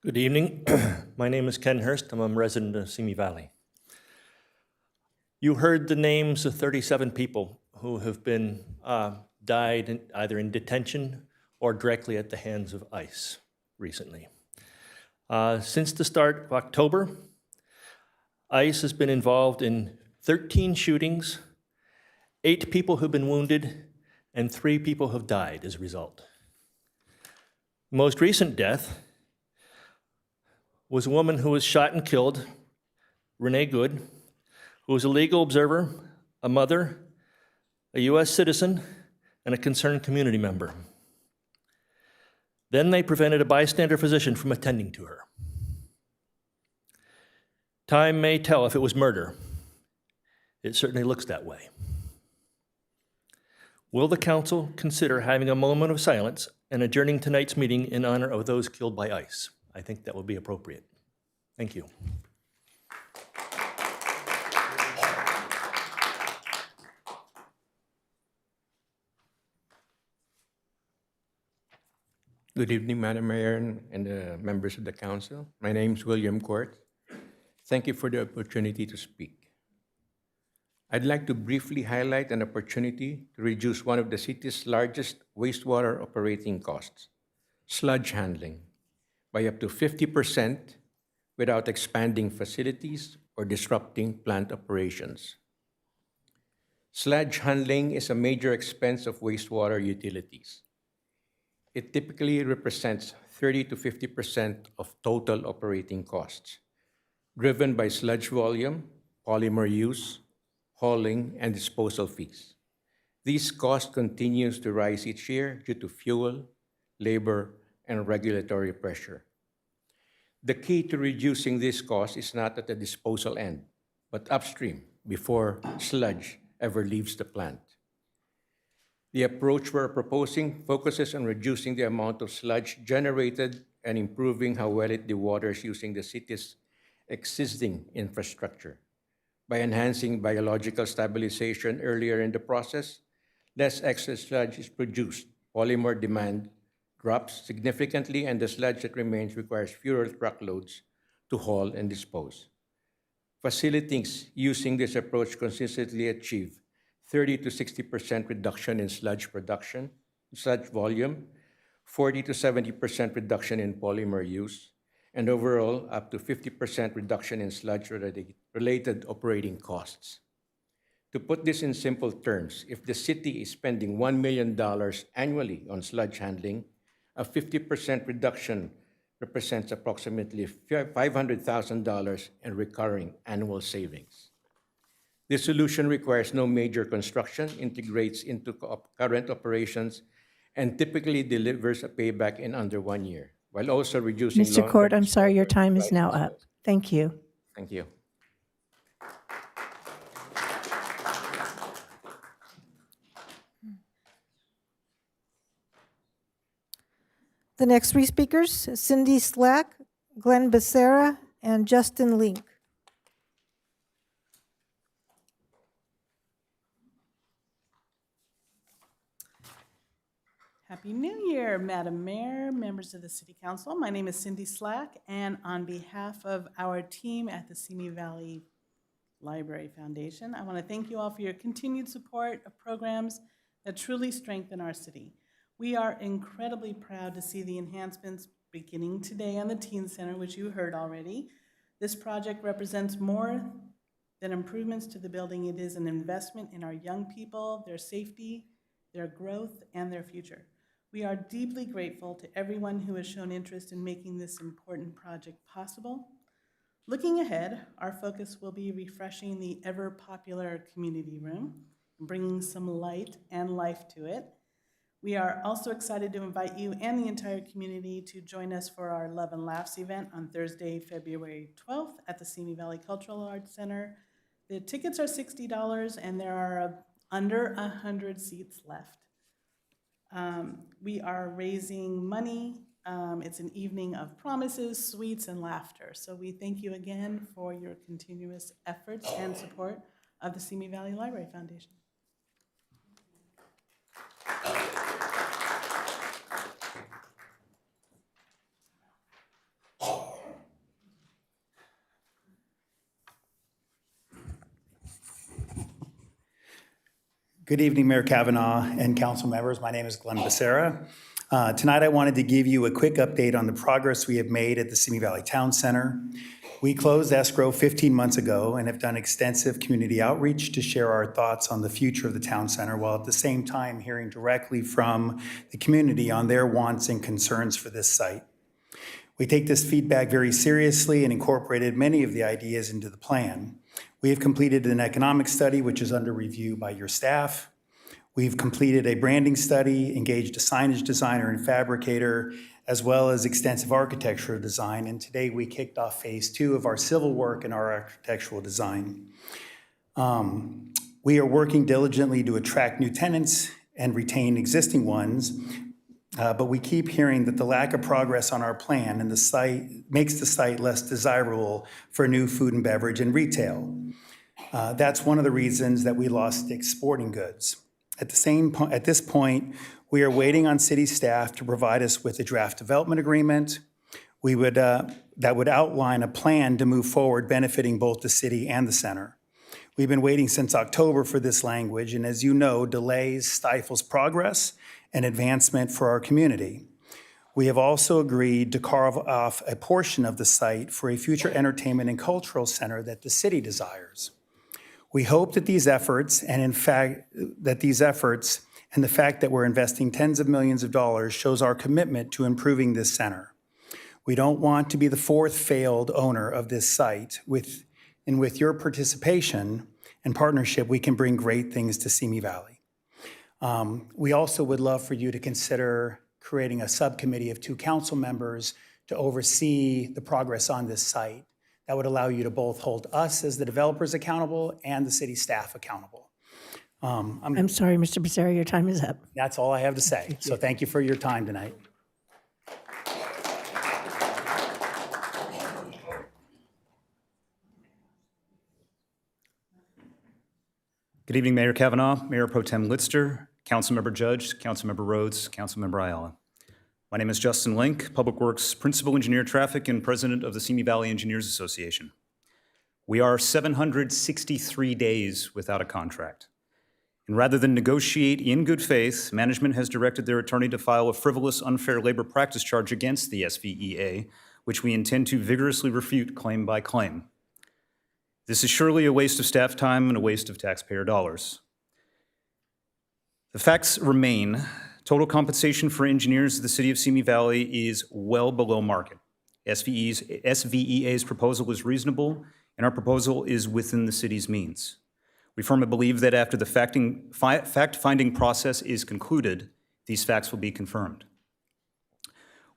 Good evening. My name is Ken Hurst. I'm a resident of Simi Valley. You heard the names of 37 people who have been died either in detention or directly at the hands of ICE recently. Since the start of October, ICE has been involved in 13 shootings, 8 people have been wounded, and 3 people have died as a result. The most recent death was a woman who was shot and killed, Renee Good, who was a legal observer, a mother, a U.S. citizen, and a concerned community member. Then they prevented a bystander physician from attending to her. Time may tell if it was murder. It certainly looks that way. Will the council consider having a moment of silence and adjourning tonight's meeting in honor of those killed by ICE? I think that would be appropriate. Thank you. Good evening, Madam Mayor and the members of the council. My name is William Court. Thank you for the opportunity to speak. I'd like to briefly highlight an opportunity to reduce one of the city's largest wastewater operating costs, sludge handling, by up to 50% without expanding facilities or disrupting plant operations. Sludge handling is a major expense of wastewater utilities. It typically represents 30 to 50% of total operating costs, driven by sludge volume, polymer use, hauling, and disposal fees. These costs continues to rise each year due to fuel, labor, and regulatory pressure. The key to reducing this cost is not at the disposal end, but upstream before sludge ever leaves the plant. The approach we're proposing focuses on reducing the amount of sludge generated and improving how well it dewaters using the city's existing infrastructure. By enhancing biological stabilization earlier in the process, less excess sludge is produced. Polymer demand drops significantly, and the sludge that remains requires fewer truckloads to haul and dispose. Facilities using this approach consistently achieve 30 to 60% reduction in sludge production, sludge volume, 40 to 70% reduction in polymer use, and overall up to 50% reduction in sludge-related operating costs. To put this in simple terms, if the city is spending $1 million annually on sludge handling, a 50% reduction represents approximately $500,000 in recurring annual savings. This solution requires no major construction, integrates into current operations, and typically delivers a payback in under 1 year, while also reducing Mr. Court, I'm sorry, your time is now up. Thank you. Thank you. The next three speakers, Cindy Slack, Glenn Becerra, and Justin Link. Happy New Year, Madam Mayor, members of the City Council. My name is Cindy Slack, and on behalf of our team at the Simi Valley Library Foundation, I want to thank you all for your continued support of programs that truly strengthen our city. We are incredibly proud to see the enhancements beginning today on the Teen Center, which you heard already. This project represents more than improvements to the building. It is an investment in our young people, their safety, their growth, and their future. We are deeply grateful to everyone who has shown interest in making this important project possible. Looking ahead, our focus will be refreshing the ever-popular community room and bringing some light and life to it. We are also excited to invite you and the entire community to join us for our Love and Laughs event on Thursday, February 12th at the Simi Valley Cultural Arts Center. The tickets are $60 and there are under 100 seats left. We are raising money. It's an evening of promises, sweets, and laughter. So we thank you again for your continuous efforts and support of the Simi Valley Library Foundation. Good evening, Mayor Kavanaugh and council members. My name is Glenn Becerra. Tonight, I wanted to give you a quick update on the progress we have made at the Simi Valley Town Center. We closed escrow 15 months ago and have done extensive community outreach to share our thoughts on the future of the town center, while at the same time hearing directly from the community on their wants and concerns for this site. We take this feedback very seriously and incorporated many of the ideas into the plan. We have completed an economic study, which is under review by your staff. We've completed a branding study, engaged a signage designer and fabricator, as well as extensive architectural design. And today we kicked off phase 2 of our civil work and our architectural design. We are working diligently to attract new tenants and retain existing ones, but we keep hearing that the lack of progress on our plan and the site makes the site less desirable for new food and beverage and retail. That's one of the reasons that we lost Dick's Sporting Goods. At this point, we are waiting on city staff to provide us with a draft development agreement. That would outline a plan to move forward benefiting both the city and the center. We've been waiting since October for this language, and as you know, delays stifles progress and advancement for our community. We have also agreed to carve off a portion of the site for a future entertainment and cultural center that the city desires. We hope that these efforts, and in fact, and the fact that we're investing tens of millions of dollars shows our commitment to improving this center. We don't want to be the fourth failed owner of this site. With your participation and partnership, we can bring great things to Simi Valley. We also would love for you to consider creating a subcommittee of 2 council members to oversee the progress on this site. That would allow you to both hold us as the developers accountable and the city staff accountable. I'm sorry, Mr. Becerra, your time is up. That's all I have to say. So thank you for your time tonight. Good evening, Mayor Kavanaugh, Mayor Pro Tem Litster, Councilmember Judge, Councilmember Rhodes, Councilmember Ayala. My name is Justin Link, Public Works Principal Engineer Traffic and President of the Simi Valley Engineers Association. We are 763 days without a contract. And rather than negotiate in good faith, management has directed their attorney to file a frivolous unfair labor practice charge against the SVEA, which we intend to vigorously refute claim by claim. This is surely a waste of staff time and a waste of taxpayer dollars. The facts remain. Total compensation for engineers of the city of Simi Valley is well below market. SVEA's proposal is reasonable, and our proposal is within the city's means. We firmly believe that after the fact-finding process is concluded, these facts will be confirmed.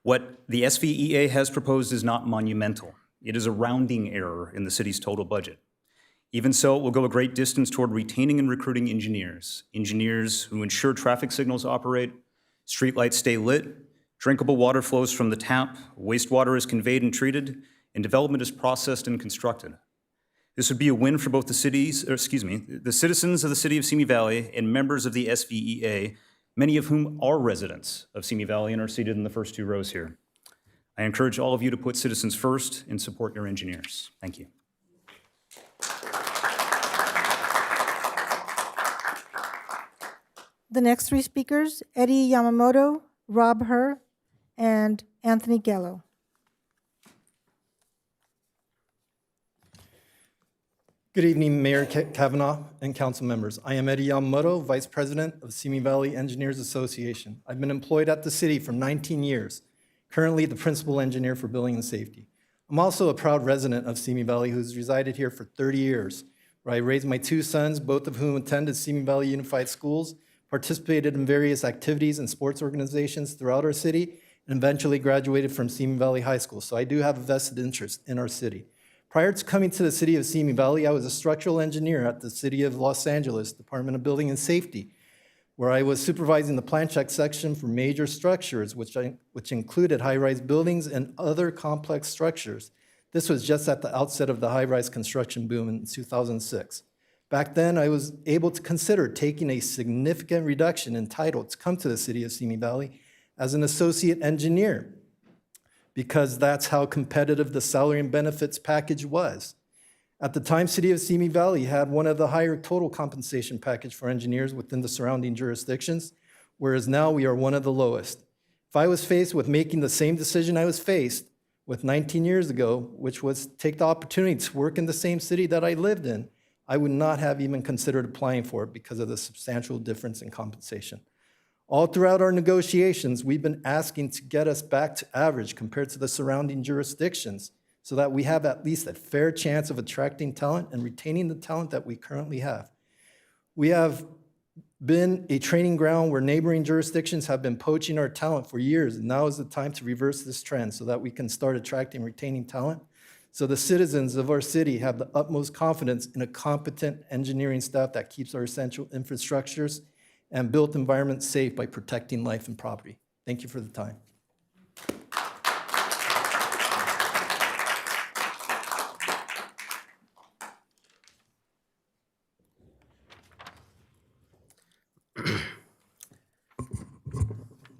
What the SVEA has proposed is not monumental. It is a rounding error in the city's total budget. Even so, it will go a great distance toward retaining and recruiting engineers who ensure traffic signals operate, streetlights stay lit, drinkable water flows from the tap, wastewater is conveyed and treated, and development is processed and constructed. This would be a win for both the citizens of the city of Simi Valley and members of the SVEA, many of whom are residents of Simi Valley and are seated in the first 2 rows here. I encourage all of you to put citizens first and support your engineers. Thank you. The next 3 speakers, Eddie Yamamoto, Rob Herr, and Anthony Gallo. Good evening, Mayor Kavanaugh and council members. I am Eddie Yamamoto, Vice President of Simi Valley Engineers Association. I've been employed at the city for 19 years, currently the Principal Engineer for Building and Safety. I'm also a proud resident of Simi Valley who's resided here for 30 years, where I raised my 2 sons, both of whom attended Simi Valley Unified Schools, participated in various activities and sports organizations throughout our city, and eventually graduated from Simi Valley High School. So I do have a vested interest in our city. Prior to coming to the city of Simi Valley, I was a structural engineer at the City of Los Angeles Department of Building and Safety, where I was supervising the plan check section for major structures, which included high-rise buildings and other complex structures. This was just at the outset of the high-rise construction boom in 2006. Back then, I was able to consider taking a significant reduction in title to come to the city of Simi Valley as an associate engineer, because that's how competitive the salary and benefits package was. At the time, City of Simi Valley had one of the higher total compensation package for engineers within the surrounding jurisdictions, whereas now we are one of the lowest. If I was faced with making the same decision I was faced with 19 years ago, which was take the opportunity to work in the same city that I lived in, I would not have even considered applying for it because of the substantial difference in compensation. All throughout our negotiations, we've been asking to get us back to average compared to the surrounding jurisdictions so that we have at least a fair chance of attracting talent and retaining the talent that we currently have. We have been a training ground where neighboring jurisdictions have been poaching our talent for years, and now is the time to reverse this trend so that we can start attracting and retaining talent, so the citizens of our city have the utmost confidence in a competent engineering staff that keeps our essential infrastructures and built environment safe by protecting life and property. Thank you for the time.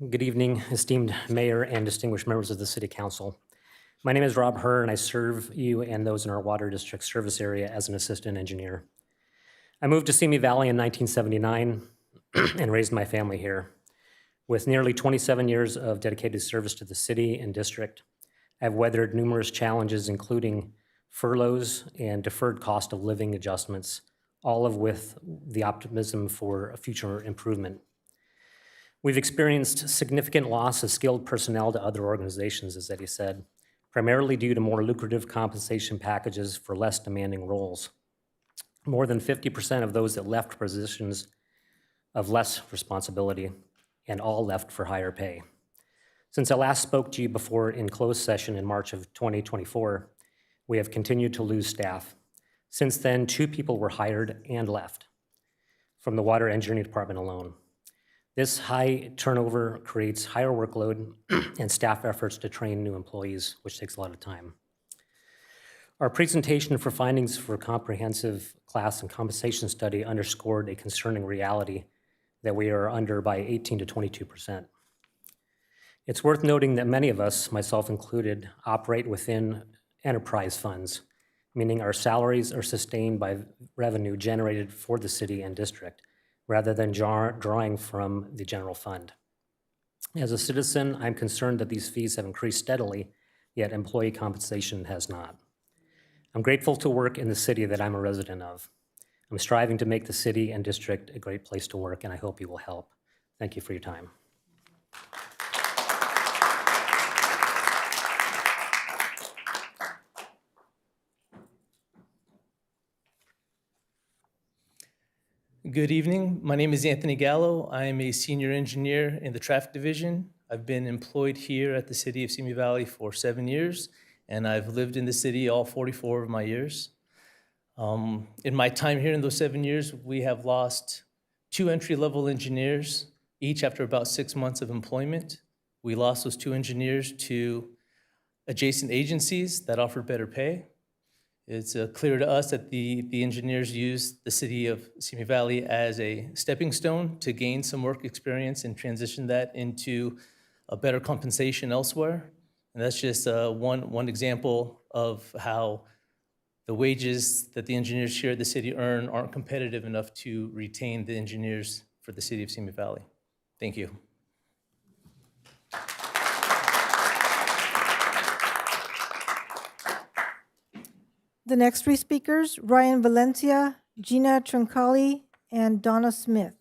Good evening, esteemed mayor and distinguished members of the city council. My name is Rob Herr, and I serve you and those in our water district service area as an assistant engineer. I moved to Simi Valley in 1979 and raised my family here. With nearly 27 years of dedicated service to the city and district, I've weathered numerous challenges, including furloughs and deferred cost of living adjustments, all of with the optimism for a future improvement. We've experienced significant loss of skilled personnel to other organizations, as Eddie said, primarily due to more lucrative compensation packages for less demanding roles. More than 50% of those that left positions of less responsibility, and all left for higher pay. Since I last spoke to you before in closed session in March of 2024, we have continued to lose staff. Since then, 2 people were hired and left from the water engineering department alone. This high turnover creates higher workload and staff efforts to train new employees, which takes a lot of time. Our presentation for findings for comprehensive class and compensation study underscored a concerning reality that we are under by 18 to 22%. It's worth noting that many of us, myself included, operate within enterprise funds, meaning our salaries are sustained by revenue generated for the city and district, rather than drawing from the general fund. As a citizen, I'm concerned that these fees have increased steadily, yet employee compensation has not. I'm grateful to work in the city that I'm a resident of. I'm striving to make the city and district a great place to work, and I hope you will help. Thank you for your time. Good evening. My name is Anthony Gallo. I am a senior engineer in the traffic division. I've been employed here at the city of Simi Valley for 7 years, and I've lived in the city all 44 of my years. In my time here in those 7 years, we have lost 2 entry-level engineers, each after about 6 months of employment. We lost those 2 engineers to adjacent agencies that offered better pay. It's clear to us that the engineers used the city of Simi Valley as a stepping stone to gain some work experience and transition that into a better compensation elsewhere. And that's just one example of how the wages that the engineers here at the city earn aren't competitive enough to retain the engineers for the city of Simi Valley. Thank you. The next 3 speakers, Ryan Valencia, Gina Troncali, and Donna Smith.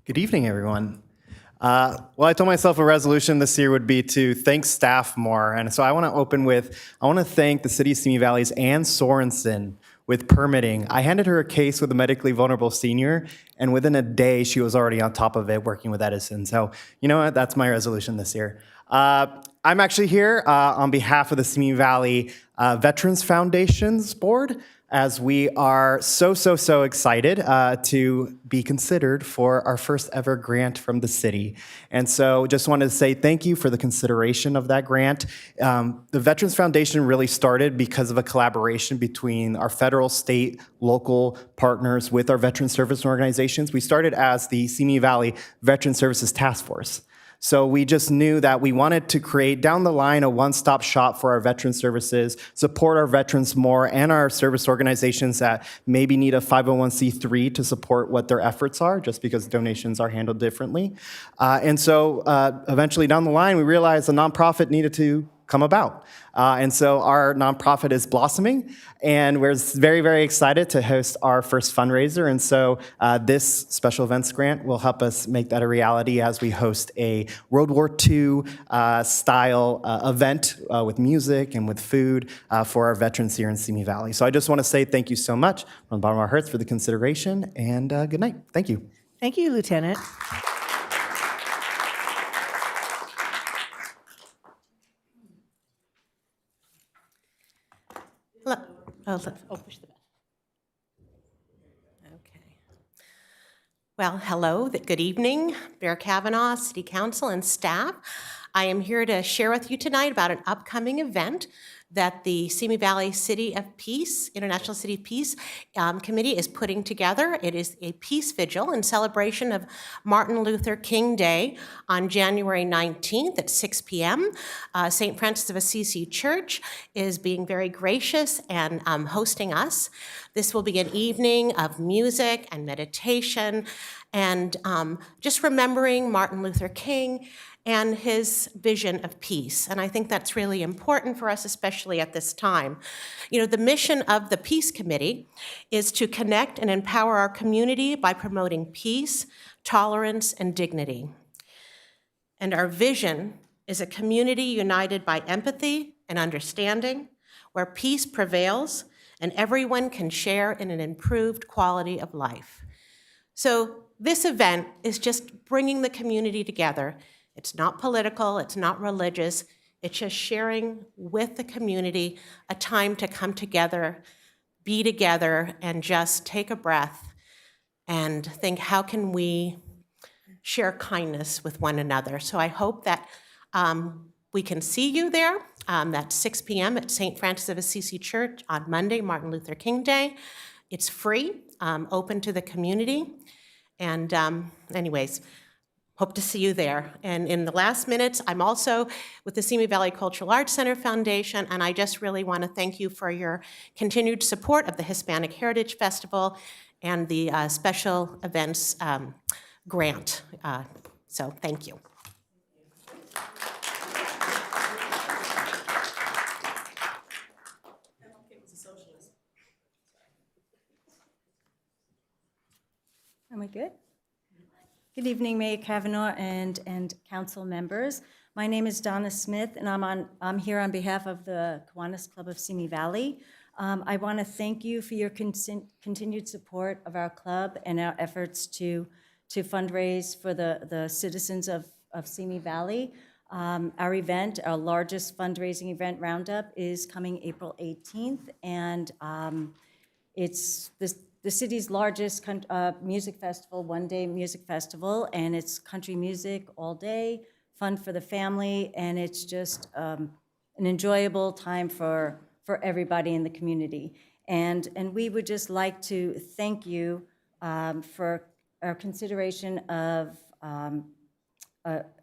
Good evening, everyone. Well, I told myself a resolution this year would be to thank staff more. And so I want to open with, I want to thank the city of Simi Valley's Ann Sorensen with permitting. I handed her a case with a medically vulnerable senior, and within a day, she was already on top of it working with Edison. So you know what? That's my resolution this year. I'm actually here on behalf of the Simi Valley Veterans Foundations Board, as we are so excited to be considered for our first ever grant from the city. And so just wanted to say thank you for the consideration of that grant. The Veterans Foundation really started because of a collaboration between our federal, state, local partners with our veteran service organizations. We started as the Simi Valley Veteran Services Task Force. So we just knew that we wanted to create down the line a one-stop shop for our veteran services, support our veterans more and our service organizations that maybe need a 501c3 to support what their efforts are, just because donations are handled differently. And so eventually down the line, we realized a nonprofit needed to come about. And so our nonprofit is blossoming, and we're very excited to host our first fundraiser. And so this special events grant will help us make that a reality as we host a World War II style event with music and with food for our veterans here in Simi Valley. So I just want to say thank you so much from the bottom of our hearts for the consideration, and good night. Thank you. Thank you, Lieutenant. Push the button. Okay. Well, hello, good evening, Mayor Kavanaugh, City Council, and staff. I am here to share with you tonight about an upcoming event that the Simi Valley City of Peace, International City of Peace Committee is putting together. It is a peace vigil in celebration of Martin Luther King Day on January 19th at 6 p.m. St. Francis of Assisi Church is being very gracious and hosting us. This will be an evening of music and meditation and just remembering Martin Luther King and his vision of peace. And I think that's really important for us, especially at this time. You know, the mission of the Peace Committee is to connect and empower our community by promoting peace, tolerance, and dignity. And our vision is a community united by empathy and understanding, where peace prevails and everyone can share in an improved quality of life. So this event is just bringing the community together. It's not political, it's not religious, it's just sharing with the community a time to come together, be together, and just take a breath and think, how can we share kindness with one another? So I hope that we can see you there. That's 6 p.m. at St. Francis of Assisi Church on Monday, Martin Luther King Day. It's free, open to the community. And anyways, hope to see you there. And in the last minutes, I'm also with the Simi Valley Cultural Arts Center Foundation, and I just really want to thank you for your continued support of the Hispanic Heritage Festival and the special events grant. So thank you. Am I good? Good evening, Mayor Kavanaugh and council members. My name is Donna Smith, and I'm here on behalf of the Kiwanis Club of Simi Valley. I want to thank you for your continued support of our club and our efforts to fundraise for the citizens of Simi Valley. Our event, our largest fundraising event, Roundup, is coming April 18th, and it's the city's largest music festival, one-day music festival, and it's country music all day, fun for the family, and it's just an enjoyable time for everybody in the community. And we would just like to thank you for our consideration of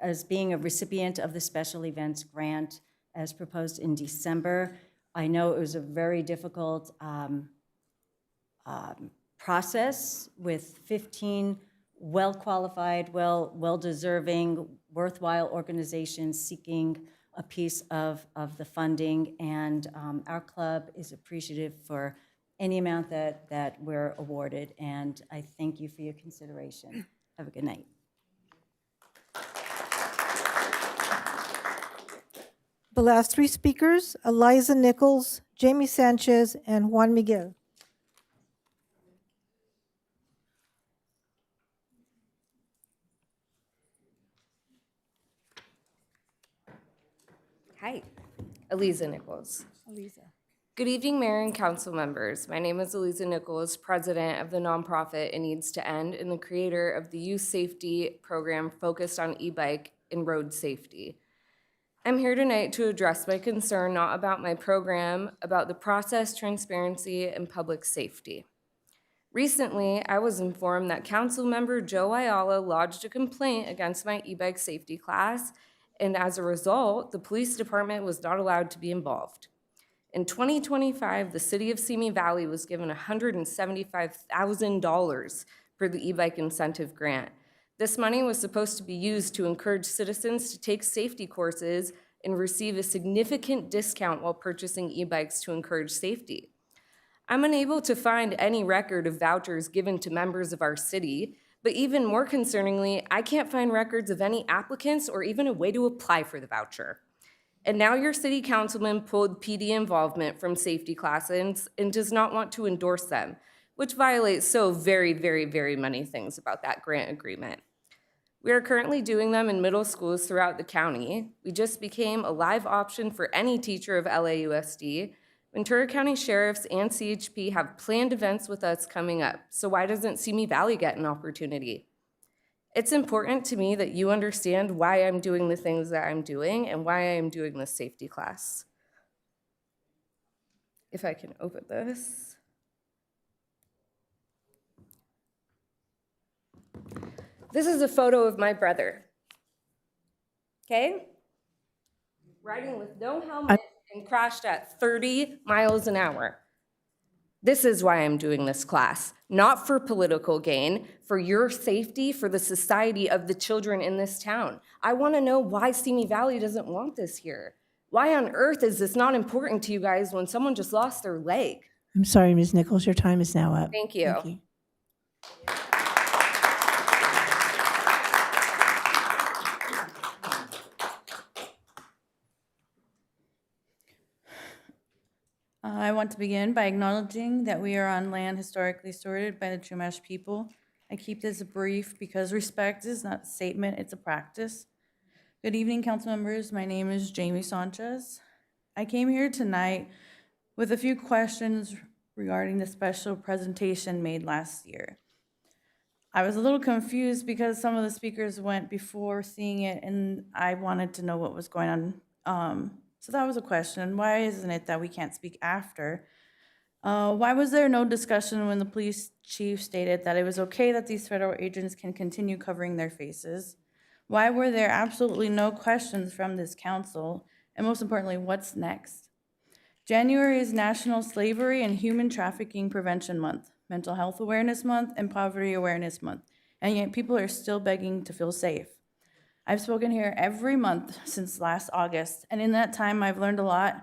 as being a recipient of the special events grant as proposed in December. I know it was a very difficult process with 15 well-qualified, well-deserving, worthwhile organizations seeking a piece of the funding, and our club is appreciative for any amount that we're awarded, and I thank you for your consideration. Have a good night. The last three speakers, Eliza Nichols, Jamie Sanchez, and Juan Miguel. Hi, Eliza Nichols. Eliza. Good evening, Mayor and Council members. My name is Eliza Nichols, president of the nonprofit It Needs to End and the creator of the youth safety program focused on e-bike and road safety. I'm here tonight to address my concern not about my program, about the process, transparency, and public safety. Recently, I was informed that Council Member Joe Ayala lodged a complaint against my e-bike safety class, and as a result, the police department was not allowed to be involved. In 2025, the city of Simi Valley was given $175,000 for the e-bike incentive grant. This money was supposed to be used to encourage citizens to take safety courses and receive a significant discount while purchasing e-bikes to encourage safety. I'm unable to find any record of vouchers given to members of our city, but even more concerningly, I can't find records of any applicants or even a way to apply for the voucher. And now your city councilman pulled PD involvement from safety classes and does not want to endorse them, which violates so very, very, very many things about that grant agreement. We are currently doing them in middle schools throughout the county. We just became a live option for any teacher of LAUSD. Ventura County Sheriffs and CHP have planned events with us coming up, so why doesn't Simi Valley get an opportunity? It's important to me that you understand why I'm doing the things that I'm doing and why I am doing this safety class. If I can open this. This is a photo of my brother, okay? Riding with no helmet and crashed at 30 miles an hour. This is why I'm doing this class, not for political gain, for your safety, for the society of the children in this town. I want to know why Simi Valley doesn't want this here. Why on earth is this not important to you guys when someone just lost their leg? I'm sorry, Ms. Nichols, your time is now up. Thank you. I want to begin by acknowledging that we are on land historically stewarded by the Chumash people. I keep this brief because respect is not a statement, it's a practice. Good evening, council members. My name is Jamie Sanchez. I came here tonight with a few questions regarding the special presentation made last year. I was a little confused because some of the speakers went before seeing it, and I wanted to know what was going on. So that was a question. Why isn't it that we can't speak after? Why was there no discussion when the police chief stated that it was okay that these federal agents can continue covering their faces? Why were there absolutely no questions from this council? And most importantly, what's next? January is National Slavery and Human Trafficking Prevention Month, Mental Health Awareness Month, and Poverty Awareness Month, and yet people are still begging to feel safe. I've spoken here every month since last August, and in that time I've learned a lot,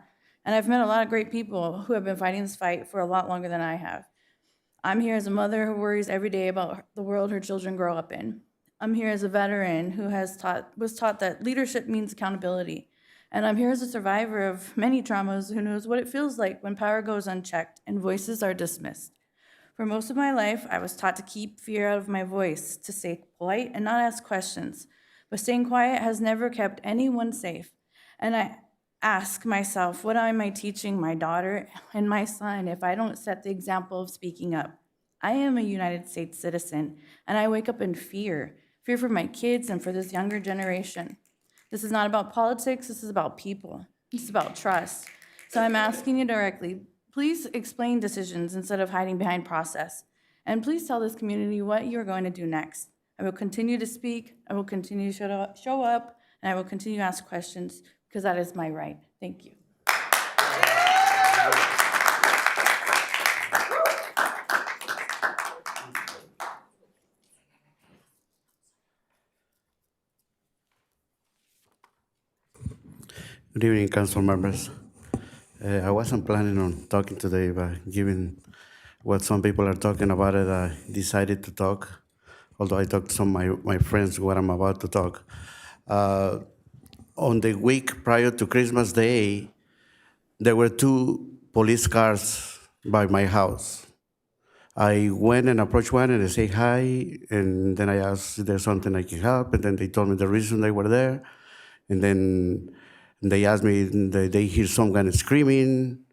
and I've met a lot of great people who have been fighting this fight for a lot longer than I have. I'm here as a mother who worries every day about the world her children grow up in. I'm here as a veteran who was taught that leadership means accountability. And I'm here as a survivor of many traumas who knows what it feels like when power goes unchecked and voices are dismissed. For most of my life, I was taught to keep fear out of my voice, to stay polite and not ask questions. But staying quiet has never kept anyone safe. And I ask myself, what am I teaching my daughter and my son if I don't set the example of speaking up? I am a United States citizen, and I wake up in fear for my kids and for this younger generation. This is not about politics, this is about people. This is about trust. So I'm asking you directly, please explain decisions instead of hiding behind process. And please tell this community what you're going to do next. I will continue to speak, I will continue to show up, and I will continue to ask questions because that is my right. Thank you. Good evening, council members. I wasn't planning on talking today, but given what some people are talking about it, I decided to talk, although I talked to some of my friends what I'm about to talk. On the week prior to Christmas Day, there were 2 police cars by my house. I went and approached one and I said hi, and then I asked if there's something I can help, and then they told me the reason they were there, and then they asked me, they hear some kind of screaming,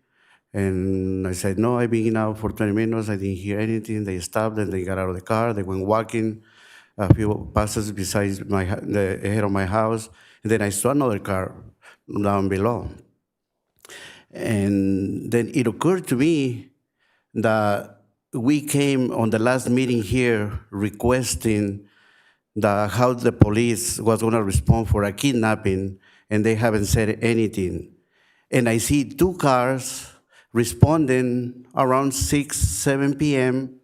and I said, no, I've been out for 20 minutes, I didn't hear anything. They stopped and they got out of the car, they went walking a few passes besides the head of my house, and then I saw another car down below. And then it occurred to me that we came on the last meeting here requesting how the police was gonna respond for a kidnapping, and they haven't said anything. And I see 2 cars responding around 6, 7 p.m.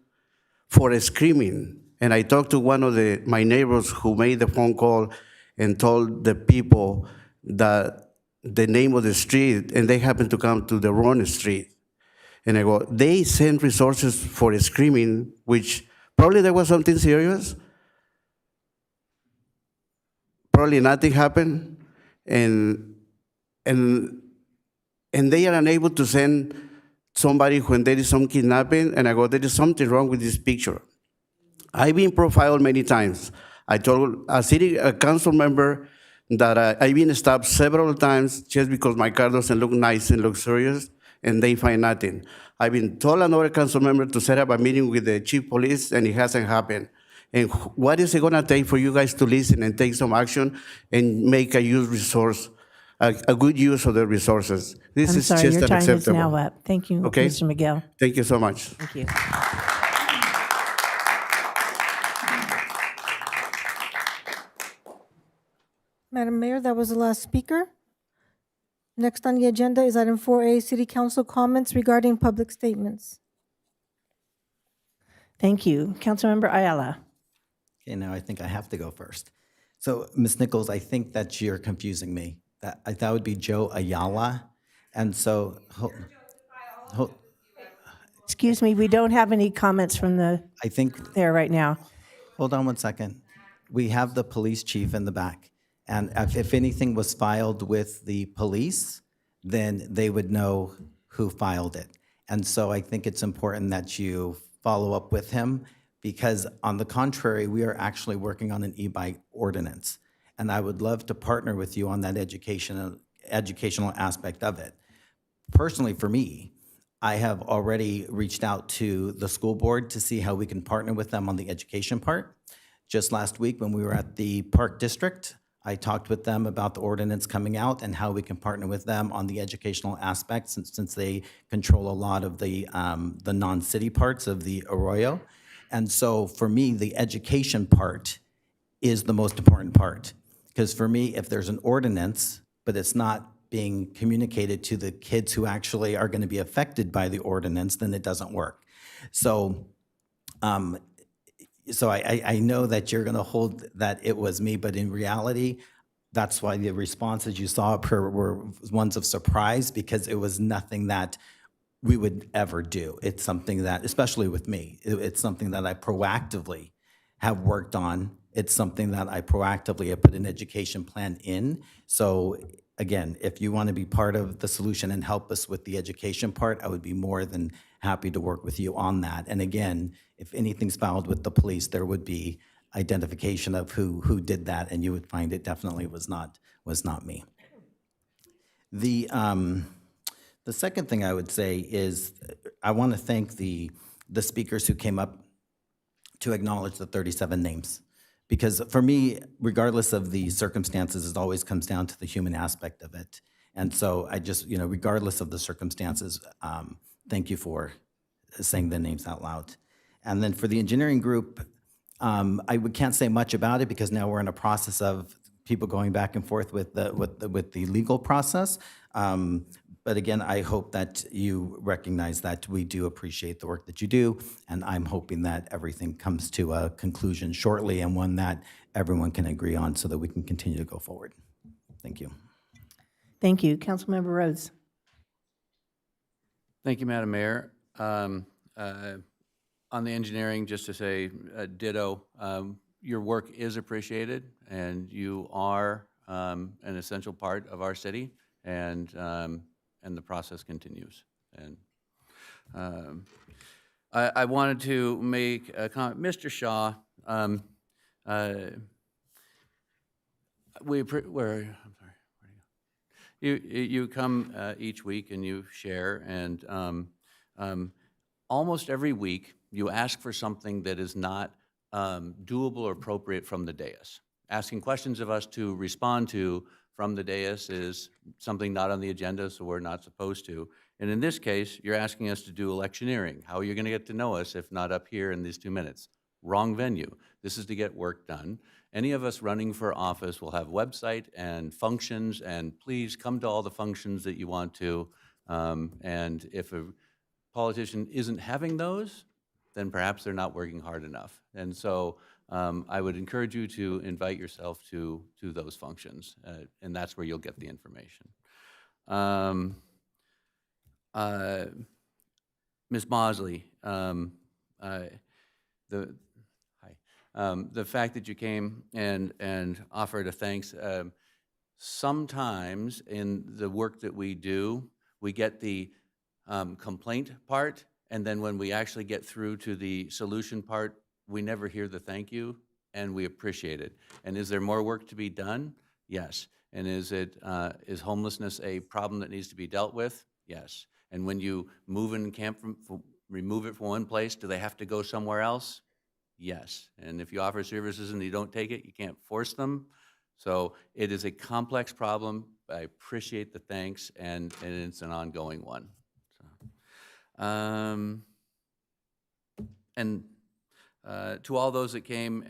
for a screaming. And I talked to one of my neighbors who made the phone call and told the people that the name of the street, and they happened to come to the wrong street. And I go, they sent resources for a screaming, which probably there was something serious. Probably nothing happened. And they are unable to send somebody when there is some kidnapping, and I go, there is something wrong with this picture. I've been profiled many times. I told a council member that I've been stopped several times just because my car doesn't look nice and luxurious, and they find nothing. I've been told another council member to set up a meeting with the chief police, and it hasn't happened. And what is it gonna take for you guys to listen and take some action and make a good use of the resources? This is just your time unacceptable. is now up. Thank you, Okay? Mr. Miguel. Thank you so much. Thank you. Madam Mayor, that was the last speaker. Next on the agenda is item 4A, City Council comments regarding public statements. Thank you. Councilmember Ayala. Okay, now I think I have to go first. So, Ms. Nichols, I think that you're confusing me. That would be Joe Ayala. And so, Excuse me, we don't have any comments from I think, there right now. hold on one second. We have the police chief in the back. And if anything was filed with the police, then they would know who filed it. And so I think it's important that you follow up with him, because on the contrary, we are actually working on an e-bike ordinance. And I would love to partner with you on that educational aspect of it. Personally, for me, I have already reached out to the school board to see how we can partner with them on the education part. Just last week, when we were at the Park District, I talked with them about the ordinance coming out and how we can partner with them on the educational aspects, since they control a lot of the non-city parts of the Arroyo. And so for me, the education part is the most important part. Because for me, if there's an ordinance, but it's not being communicated to the kids who actually are going to be affected by the ordinance, then it doesn't work. So I know that you're going to hold that it was me, but in reality, that's why the responses you saw were ones of surprise, because it was nothing that we would ever do. It's something that, especially with me, it's something that I proactively have worked on. It's something that I proactively have put an education plan in. So again, if you want to be part of the solution and help us with the education part, I would be more than happy to work with you on that. And again, if anything's filed with the police, there would be identification of who did that, and you would find it definitely was not me. The second thing I would say is I want to thank the speakers who came up to acknowledge the 37 names. Because for me, regardless of the circumstances, it always comes down to the human aspect of it. And so I just, regardless of the circumstances, thank you for saying the names out loud. And then for the engineering group, can't say much about it because now we're in a process of people going back and forth with the legal process. But again, I hope that you recognize that we do appreciate the work that you do, and I'm hoping that everything comes to a conclusion shortly, and one that everyone can agree on so that we can continue to go forward. Thank you. Thank you. Councilmember Rhodes. Thank you, Madam Mayor. On the engineering, just to say ditto, your work is appreciated, and you are an essential part of our city, and the process continues. And I wanted to make a comment. Mr. Shaw, you come each week and you share, and almost every week you ask for something that is not doable or appropriate from the dais. Asking questions of us to respond to from the dais is something not on the agenda, so we're not supposed to. And in this case, you're asking us to do electioneering. How are you going to get to know us if not up here in these 2 minutes? Wrong venue. This is to get work done. Any of us running for office will have website and functions, and please come to all the functions that you want to. And if a politician isn't having those, then perhaps they're not working hard enough. And so I would encourage you to invite yourself to those functions, and that's where you'll get the information. Ms. Mosley, the fact that you came and offered a thanks, sometimes in the work that we do, we get the complaint part, and then when we actually get through to the solution part, we never hear the thank you, and we appreciate it. And is there more work to be done? Yes. And is homelessness a problem that needs to be dealt with? Yes. And when you move in camp remove it from one place, do they have to go somewhere else? Yes. And if you offer services and you don't take it, you can't force them. So it is a complex problem. I appreciate the thanks, and it's an ongoing one. So, and to all those that came,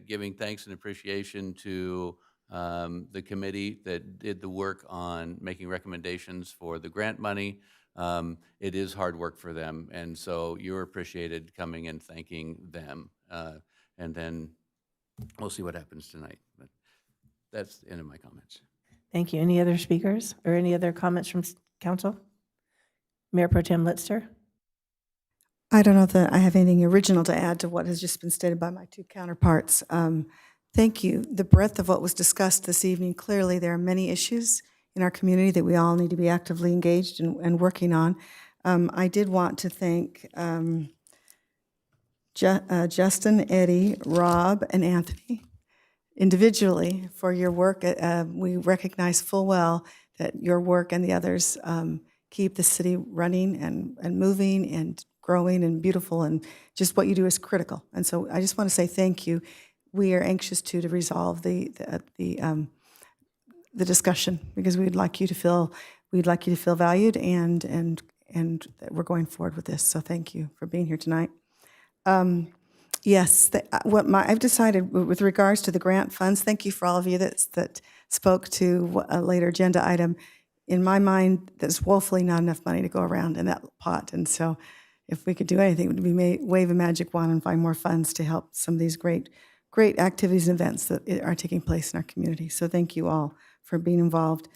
giving thanks and appreciation to the committee that did the work on making recommendations for the grant money. It is hard work for them, and so you're appreciated coming and thanking them. And then we'll see what happens tonight. But that's the end of my comments. Thank you. Any other speakers or any other comments from council? Mayor Pro Tem Litster? I don't know that I have anything original to add to what has just been stated by my two counterparts. Thank you. The breadth of what was discussed this evening, clearly there are many issues in our community that we all need to be actively engaged and working on. I did want to thank Justin, Eddie, Rob, and Anthony individually for your work. We recognize full well that your work and the others keep the city running and moving and growing and beautiful, and just what you do is critical. And so I just want to say thank you. We are anxious to resolve the discussion, because we'd like you to feel valued and that we're going forward with this. So thank you for being here tonight. Yes, I've decided with regards to the grant funds. Thank you for all of you that spoke to a later agenda item. In my mind, there's woefully not enough money to go around in that pot, and so if we could do anything, it would be wave a magic wand and find more funds to help some of these great activities and events that are taking place in our community. So thank you all for being involved.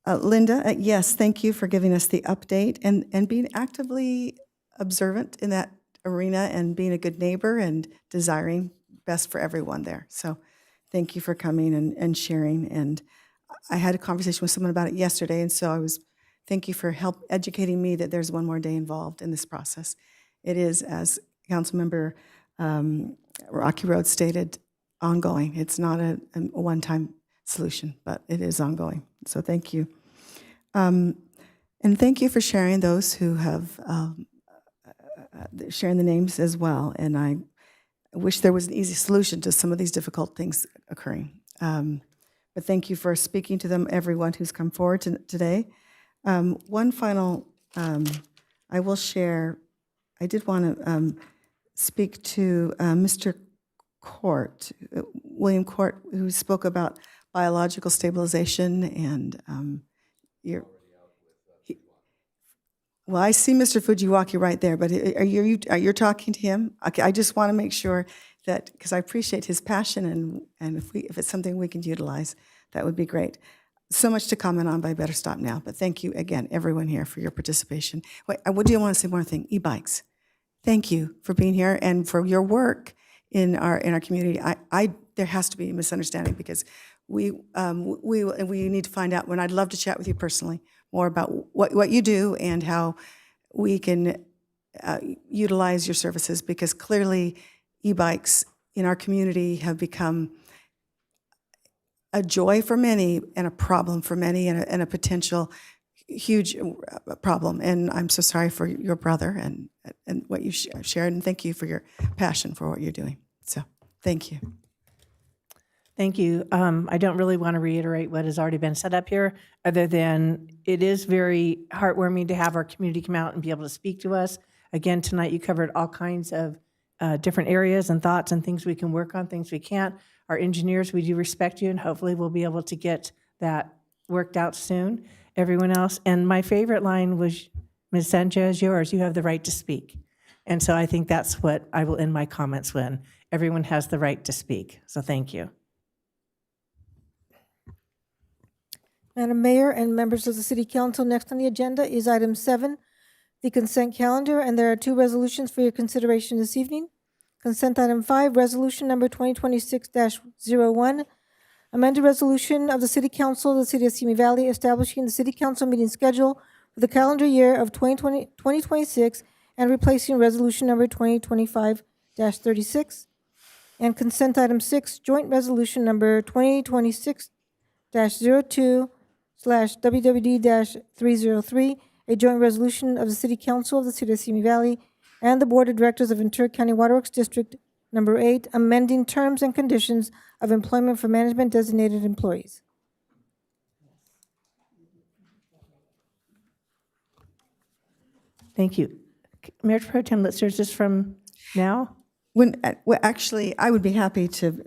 Linda, yes, thank you for giving us the update and being actively observant in that arena and being a good neighbor and desiring best for everyone there. So thank you for coming and sharing. And I had a conversation with someone about it yesterday, and so thank you for educating me that there's one more day involved in this process. It is, as Councilmember Rocky Road stated, ongoing. It's not a one-time solution, but it is ongoing. So thank you. And thank you for sharing those who have sharing the names as well. And I wish there was an easy solution to some of these difficult things occurring. But thank you for speaking to them, everyone who's come forward today. One final, I will share, I did want to speak to Mr. Court, William Court, who spoke about biological stabilization and well, I see Mr. Fujiwaki right there, but are you talking to him? Okay, I just want to make sure that, because I appreciate his passion, and if it's something we can utilize, that would be great. So much to comment on, but I better stop now. But thank you again, everyone here, for your participation. Wait, I do want to say one more thing. E-bikes. Thank you for being here and for your work in our community. There has to be a misunderstanding, because we need to find out. When I'd love to chat with you personally more about what you do and how we can utilize your services, because clearly e-bikes in our community have become a joy for many and a problem for many, and a potential huge problem. And I'm so sorry for your brother and what you shared, and thank you for your passion for what you're doing. So thank you. Thank you. I don't really want to reiterate what has already been said up here, other than it is very heartwarming to have our community come out and be able to speak to us. Again, tonight you covered all kinds of different areas and thoughts and things we can work on, things we can't. Our engineers, we do respect you, and hopefully we'll be able to get that worked out soon. Everyone else, and my favorite line was, Ms. Sanchez, yours, you have the right to speak. And so I think that's what I will end my comments when everyone has the right to speak. So thank you. Madam Mayor and members of the City Council, next on the agenda is item 7, the consent calendar, and there are 2 resolutions for your consideration this evening. Consent item 5, resolution number 2026-01, amended resolution of the City Council of the City of Simi Valley establishing the City Council meeting schedule for the calendar year of 2026 and replacing resolution number 2025-36. And consent item 6, joint resolution number 2026-02/WWD-303, a joint resolution of the City Council of the City of Simi Valley and the Board of Directors of Ventura County Waterworks District Number 8, amending terms and conditions of employment for management designated employees. Thank you. Mayor Pro Tem Litster, is this from now? Well, actually, I would be happy to.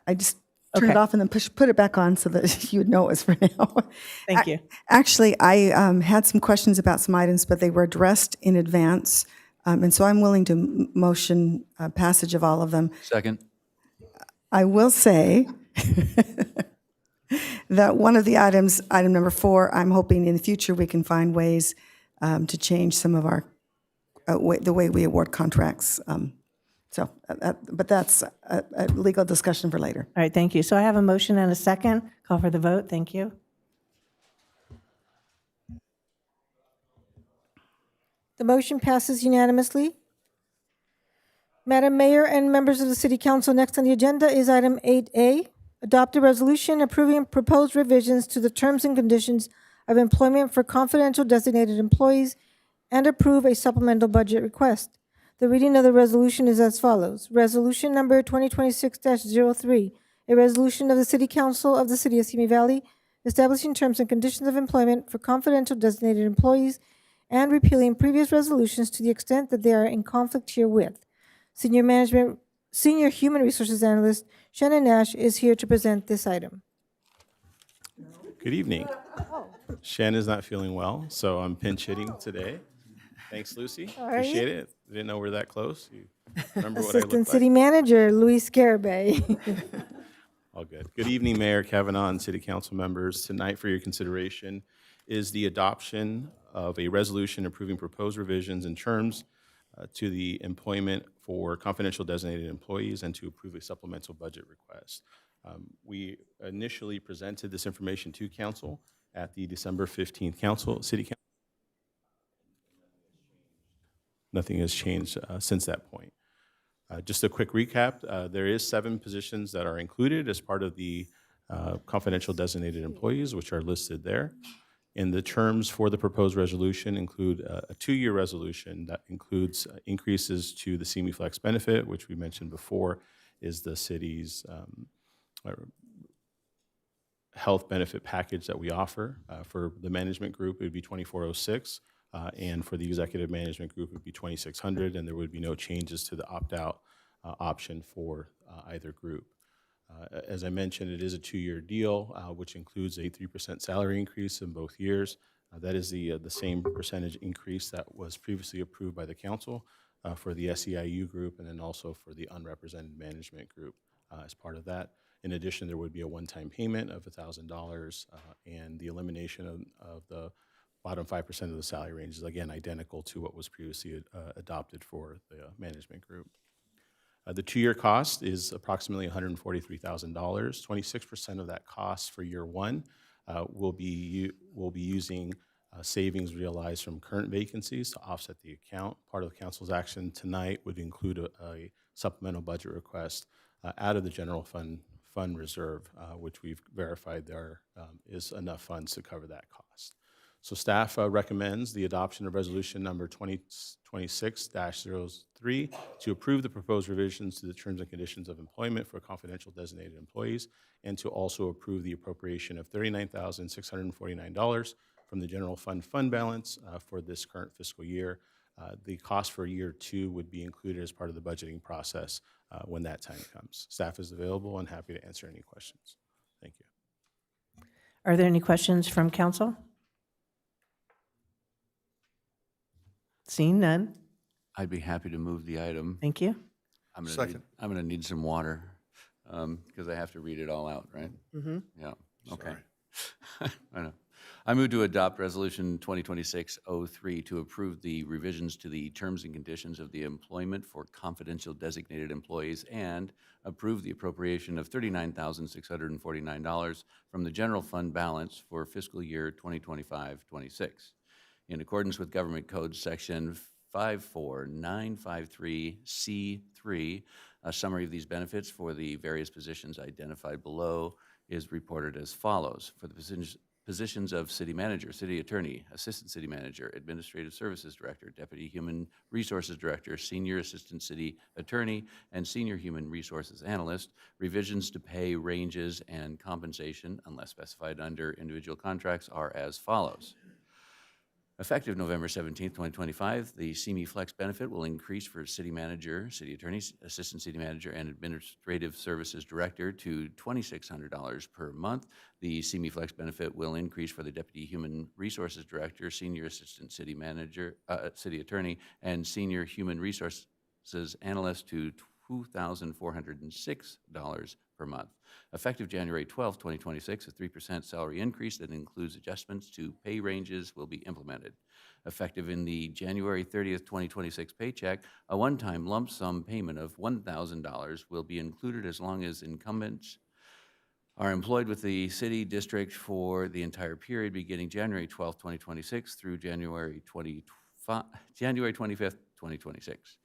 I just turn it Okay. off and then put it back on so that you would know it was for now. Thank you. Actually, I had some questions about some items, but they were addressed in advance. And so I'm willing to motion passage of all of them. Second. I will say that one of the items, item number 4, I'm hoping in the future we can find ways to change some of our, the way we award contracts. But that's a legal discussion for later. All right, thank you. So I have a motion and a second. Call for the vote. Thank you. The motion passes unanimously. Madam Mayor and members of the City Council, next on the agenda is item 8A, adopt a resolution approving proposed revisions to the terms and conditions of employment for confidential designated employees and approve a supplemental budget request. The reading of the resolution is as follows. Resolution number 2026-03, a resolution of the City Council of the City of Simi Valley establishing terms and conditions of employment for confidential designated employees and repealing previous resolutions to the extent that they are in conflict herewith. Senior Human Resources Analyst Shannon Nash is here to present this item. Good evening. Shannon's not feeling well, so I'm pinch hitting today. Thanks, Lucy. All right. Appreciate it. Didn't know we're that close. You remember what I look Assistant like? City Manager Luis Garibay. All good. Good evening, Mayor Kavanaugh and City Council members. Tonight for your consideration is the adoption of a resolution approving proposed revisions and terms to the employment for confidential designated employees and to approve a supplemental budget request. We initially presented this information to Council at the December 15th City Council. Nothing has changed since that point. Just a quick recap, there is 7 positions that are included as part of the confidential designated employees, which are listed there. And the terms for the proposed resolution include a 2-year resolution that includes increases to the Simi Flex benefit, which we mentioned before is the city's health benefit package that we offer. For the management group, it would be 2406. And for the executive management group, it would be 2600, and there would be no changes to the opt-out option for either group. As I mentioned, it is a 2-year deal, which includes a 3% salary increase in both years. That is the same percentage increase that was previously approved by the council for the SEIU group and then also for the unrepresented management group as part of that. In addition, there would be a one-time payment of $1,000 and the elimination of the bottom 5% of the salary range is, again, identical to what was previously adopted for the management group. The 2-year cost is approximately $143,000. 26% of that cost for year 1 will be using savings realized from current vacancies to offset the account. Part of the council's action tonight would include a supplemental budget request out of the general fund reserve, which we've verified there is enough funds to cover that cost. So staff recommends the adoption of resolution number 2026-03 to approve the proposed revisions to the terms and conditions of employment for confidential designated employees and to also approve the appropriation of $39,649 from the general fund balance for this current fiscal year. The cost for year 2 would be included as part of the budgeting process when that time comes. Staff is available and happy to answer any questions. Thank you. Are there any questions from council? Seeing none. I'd be happy to move the item. Thank you. I'm gonna need some water because I have to read it all out, right? Mm-hmm. Yeah, okay. I know. I move to adopt Resolution 2026-03 to approve the revisions to the terms and conditions of the employment for confidential designated employees and approve the appropriation of $39,649 from the general fund balance for fiscal year 2025-26. In accordance with Government Code Section 54953C3, a summary of these benefits for the various positions identified below is reported as follows. For the positions of City Manager, City Attorney, Assistant City Manager, Administrative Services Director, Deputy Human Resources Director, Senior Assistant City Attorney, and Senior Human Resources Analyst, revisions to pay ranges and compensation, unless specified under individual contracts, are as follows. Effective November 17th, 2025, the CME Flex benefit will increase for city manager, city attorney, assistant city manager, and administrative services director to $2,600 per month. The CME Flex benefit will increase for the deputy human resources director, senior assistant city manager, city attorney, and senior human resources analyst to $2,406 per month. Effective January 12, 2026, a 3% salary increase that includes adjustments to pay ranges will be implemented. Effective in the January 30th, 2026 paycheck, a one-time lump sum payment of $1,000 will be included as long as incumbents are employed with the city district for the entire period beginning January 12, 2026 through January 25th, 2026.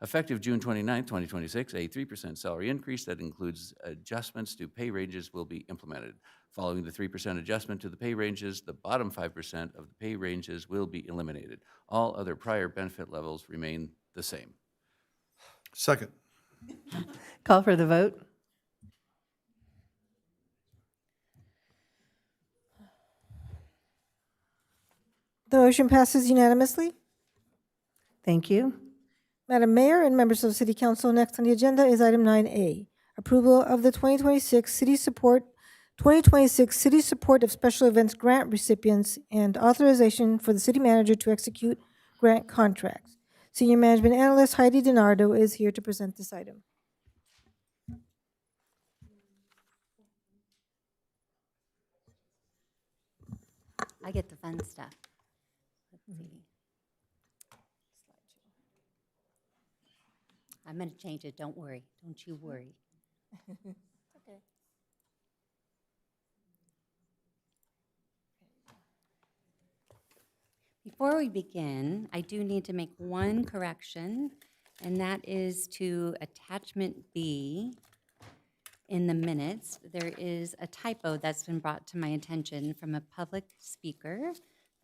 Effective June 29, 2026, a 3% salary increase that includes adjustments to pay ranges will be implemented. Following the 3% adjustment to the pay ranges, the bottom 5% of the pay ranges will be eliminated. All other prior benefit levels remain the same. Second. Call for the vote. The motion passes unanimously. Thank you. Madam Mayor and members of the City Council, next on the agenda is item 9A, approval of the 2026 City Support of Special Events Grant recipients and authorization for the city manager to execute grant contracts. Senior Management Analyst Heidi DiNardo is here to present this item. I get the fun stuff. Let's see. I'm going to change it. Don't worry. Don't you worry. Okay. Before we begin, I do need to make one correction, and that is to attachment B in the minutes. There is a typo that's been brought to my attention from a public speaker.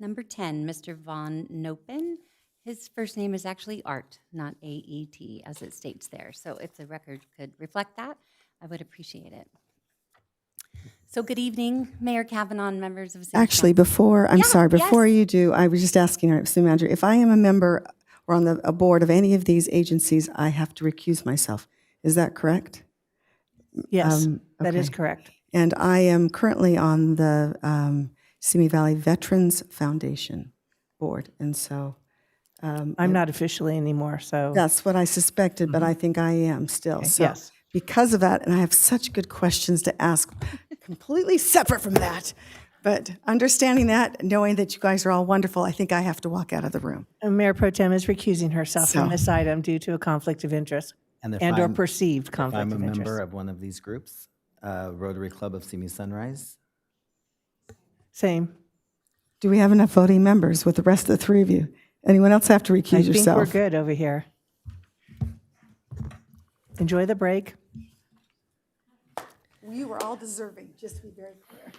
Number 10, Mr. Von Nopen. His first name is actually Art, not A-E-T, as it states there. So if the record could reflect that, I would appreciate it. So good evening, Mayor Kavanaugh and members of the City Actually, Council. before you do, I was just asking our city manager, if I am a member or on a board of any of these agencies, I have to recuse myself. Is that correct? Yes, that is okay. correct. And I am currently on the Simi Valley Veterans Foundation board, and so I'm not officially anymore, so. that's what I suspected, but I think I am still. Okay, So yes. because of that, and I have such good questions to ask, completely separate from that. But understanding that, knowing that you guys are all wonderful, I think I have to walk out of the room. And Mayor Pro Tem is recusing herself from So- this item due to a conflict of interest And if and/or I'm- perceived If conflict I'm a of member interest. of one of these groups, Rotary Club of Simi Sunrise, Same. Do we have enough voting members with the rest of the three of you? Anyone else have to recuse I think yourself? we're good over here. Enjoy the break. You were all deserving, just to be very clear.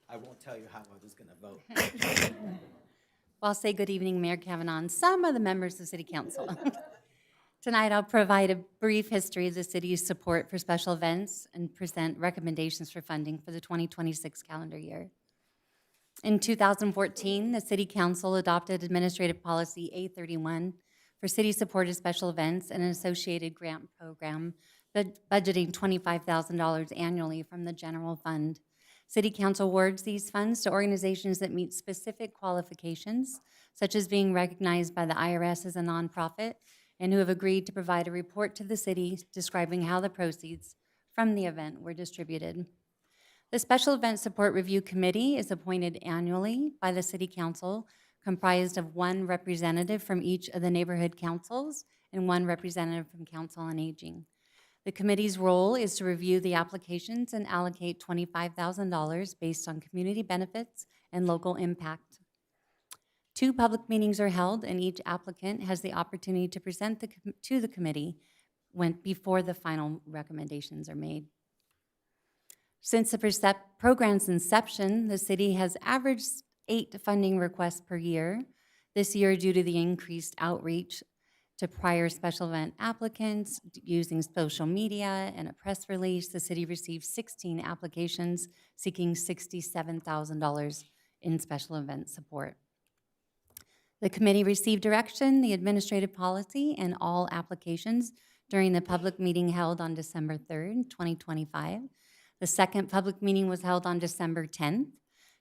I won't tell you how I was going to vote. Well, I'll say good evening, Mayor Kavanaugh, and some of the members of City Council. Tonight, I'll provide a brief history of the city's support for special events and present recommendations for funding for the 2026 calendar year. In 2014, the City Council adopted Administrative Policy A31 for city-supported special events and an associated grant program, budgeting $25,000 annually from the general fund. City Council awards these funds to organizations that meet specific qualifications, such as being recognized by the IRS as a nonprofit, and who have agreed to provide a report to the city describing how the proceeds from the event were distributed. The Special Event Support Review Committee is appointed annually by the City Council, comprised of one representative from each of the neighborhood councils and one representative from Council on Aging. The committee's role is to review the applications and allocate $25,000 based on community benefits and local impact. 2 public meetings are held, and each applicant has the opportunity to present to the committee before the final recommendations are made. Since the program's inception, the city has averaged 8 funding requests per year. This year, due to the increased outreach to prior special event applicants, using social media and a press release, the city received 16 applications seeking $67,000 in special event support. The committee received direction, the administrative policy, and all applications during the public meeting held on December 3rd, 2025. The second public meeting was held on December 10th,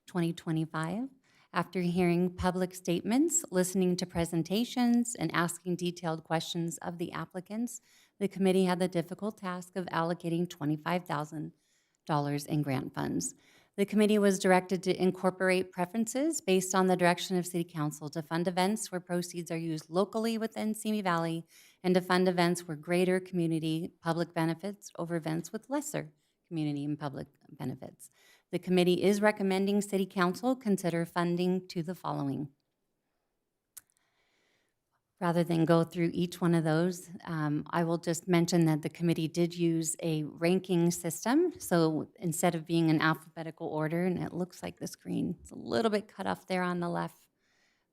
2025. After hearing public statements, listening to presentations, and asking detailed questions of the applicants, the committee had the difficult task of allocating $25,000 in grant funds. The committee was directed to incorporate preferences based on the direction of City Council to fund events where proceeds are used locally within Simi Valley and to fund events where greater community public benefits over events with lesser community and public benefits. The committee is recommending City Council consider funding to the following. Rather than go through each one of those, I will just mention that the committee did use a ranking system. So instead of being in alphabetical order, and it looks like the screen, it's a little bit cut off there on the left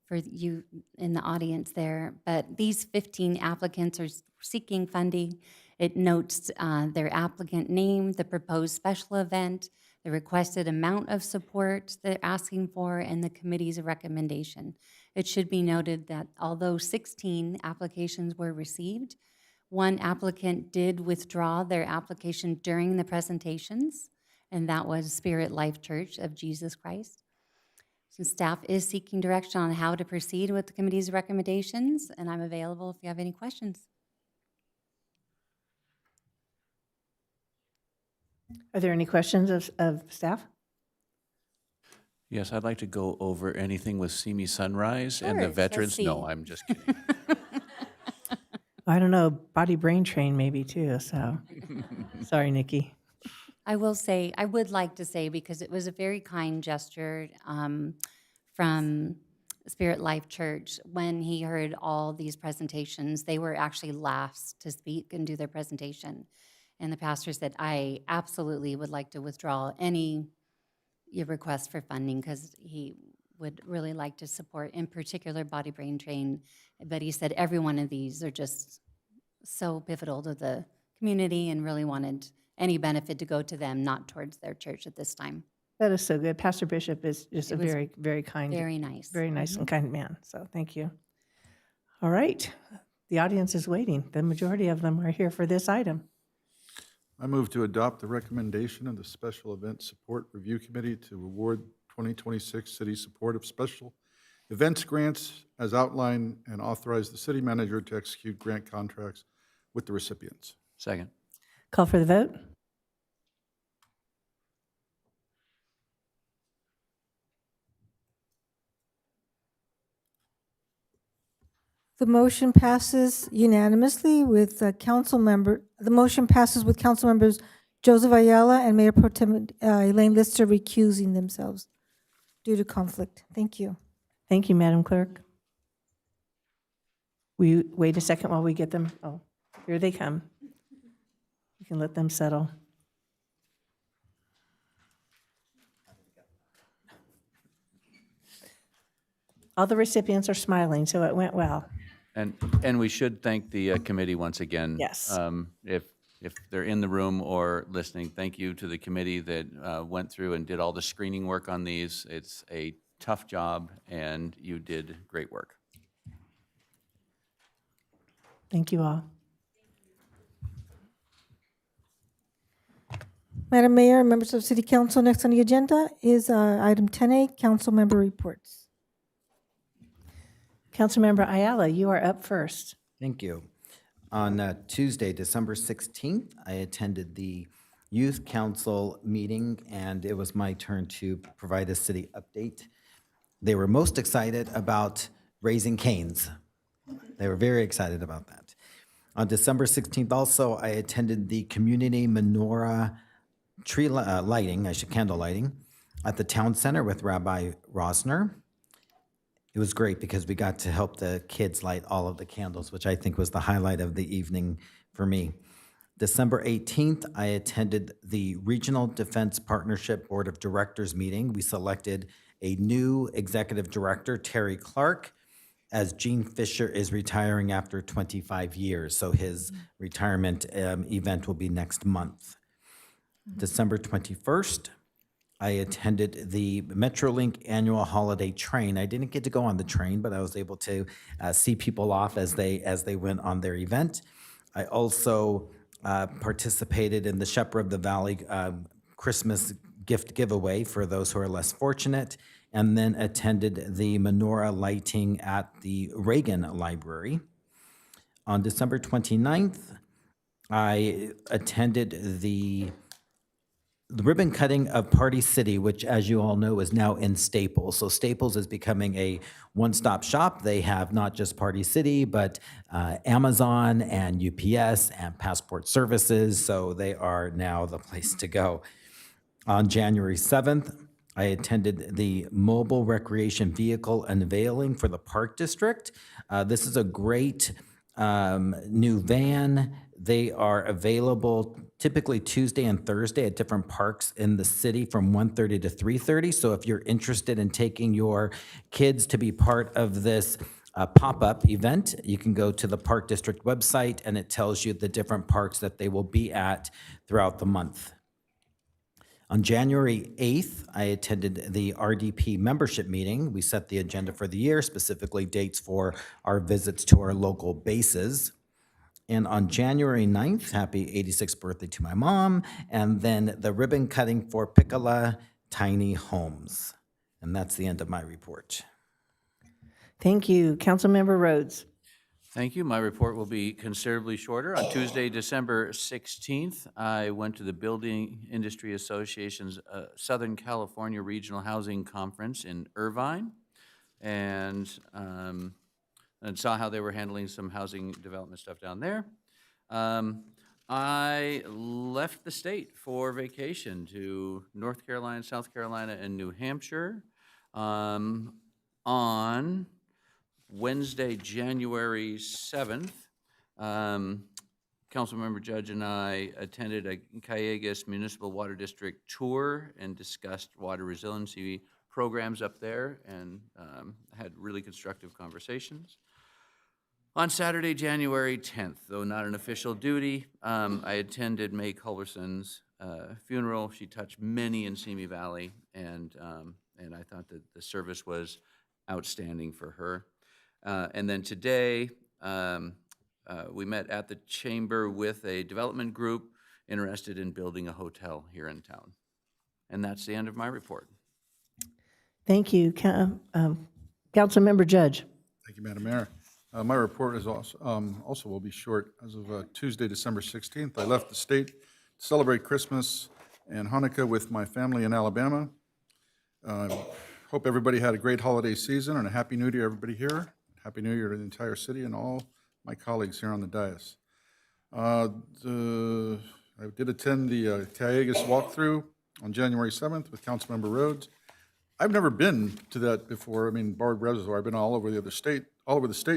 for you in the audience there, but these 15 applicants are seeking funding. It notes their applicant name, the proposed special event, the requested amount of support they're asking for, and the committee's recommendation. It should be noted that although 16 applications were received, one applicant did withdraw their application during the presentations, and that was Spirit Life Church of Jesus Christ. So staff is seeking direction on how to proceed with the committee's recommendations, and I'm available if you have any questions. Are there any questions of staff? Yes, I'd like to go over anything with Simi Sunrise and the Sure, veterans. let's No, see. I'm just kidding. I don't know, body brain train maybe too, so. Sorry, Nikki. I will say, I would like to say, because it was a very kind gesture from Spirit Life Church, when he heard all these presentations, they were actually last to speak and do their presentation. And the pastor said, I absolutely would like to withdraw any request for funding because he would really like to support, in particular, Body Brain Train. But he said every one of these are just so pivotal to the community and really wanted any benefit to go to them, not towards their church at this time. That is so good. Pastor Bishop is just It a was very, very kind. very nice. Very nice and kind man, so thank you. All right, the audience is waiting. The majority of them are here for this item. I move to adopt the recommendation of the Special Event Support Review Committee to award 2026 City Support of Special Events grants as outlined and authorize the city manager to execute grant contracts with the recipients. Second. Call for the vote. The motion passes unanimously with the motion passes with council members Joseph Ayala and Mayor Pro Tem Elaine Lister recusing themselves due to conflict. Thank you. Thank you, Madam Clerk. Will you wait a second while we get them? Oh, here they come. You can let them settle. All the recipients are smiling, so it went well. And we should thank the committee once again. Yes. If they're in the room or listening, thank you to the committee that went through and did all the screening work on these. It's a tough job, and you did great work. Thank you all. Madam Mayor and members of City Council, next on the agenda is item 10A, council member reports. Councilmember Ayala, you are up first. Thank you. On Tuesday, December 16th, I attended the Youth Council meeting, and it was my turn to provide a city update. They were most excited about raising canes. They were very excited about that. On December 16th also, I attended the community menorah tree lighting, candle lighting, at the town center with Rabbi Rosner. It was great because we got to help the kids light all of the candles, which I think was the highlight of the evening for me. December 18th, I attended the Regional Defense Partnership Board of Directors meeting. We selected a new executive director, Terry Clark, as Gene Fisher is retiring after 25 years. So his retirement event will be next month. December 21st, I attended the Metrolink annual holiday train. I didn't get to go on the train, but I was able to see people off as they went on their event. I also participated in the Shepherd of the Valley Christmas gift giveaway for those who are less fortunate, and then attended the menorah lighting at the Reagan Library. On December 29th, I attended the ribbon cutting of Party City, which, as you all know, is now in Staples. So Staples is becoming a one-stop shop. They have not just Party City, but Amazon and UPS and Passport Services. So they are now the place to go. On January 7th, I attended the mobile recreation vehicle unveiling for the Park District. This is a great new van. They are available typically Tuesday and Thursday at different parks in the city from 1:30 to 3:30. So if you're interested in taking your kids to be part of this pop-up event, you can go to the Park District website and it tells you the different parks that they will be at throughout the month. On January 8th, I attended the RDP membership meeting. We set the agenda for the year, specifically dates for our visits to our local bases. And on January 9th, happy 86th birthday to my mom, and then the ribbon cutting for Piccola Tiny Homes. And that's the end of my report. Thank you. Councilmember Rhodes. Thank you. My report will be considerably shorter. On Tuesday, December 16th, I went to the Building Industry Association's Southern California Regional Housing Conference in Irvine, and saw how they were handling some housing development stuff down there. I left the state for vacation to North Carolina, South Carolina, and New Hampshire on Wednesday, January 7th. Councilmember Judge and I attended a Calleguas Municipal Water District tour and discussed water resiliency programs up there, and had really constructive conversations. On Saturday, January 10th, though not an official duty, I attended May Culverson's funeral. She touched many in Simi Valley, and I thought that the service was outstanding for her. And then today, we met at the chamber with a development group interested in building a hotel here in town. And that's the end of my report. Thank you. Councilmember Judge. Thank you, Madam Mayor. My report is also will be short. As of Tuesday, December 16th, I left the state to celebrate Christmas and Hanukkah with my family in Alabama. Hope everybody had a great holiday season, and a Happy New Year, everybody here. Happy New Year to the entire city and all my colleagues here on the dais. I did attend the Calleguas walkthrough on January 7th with Councilmember Rhodes. I've never been to that before. I mean, Bard Reservoir, I've been all over the state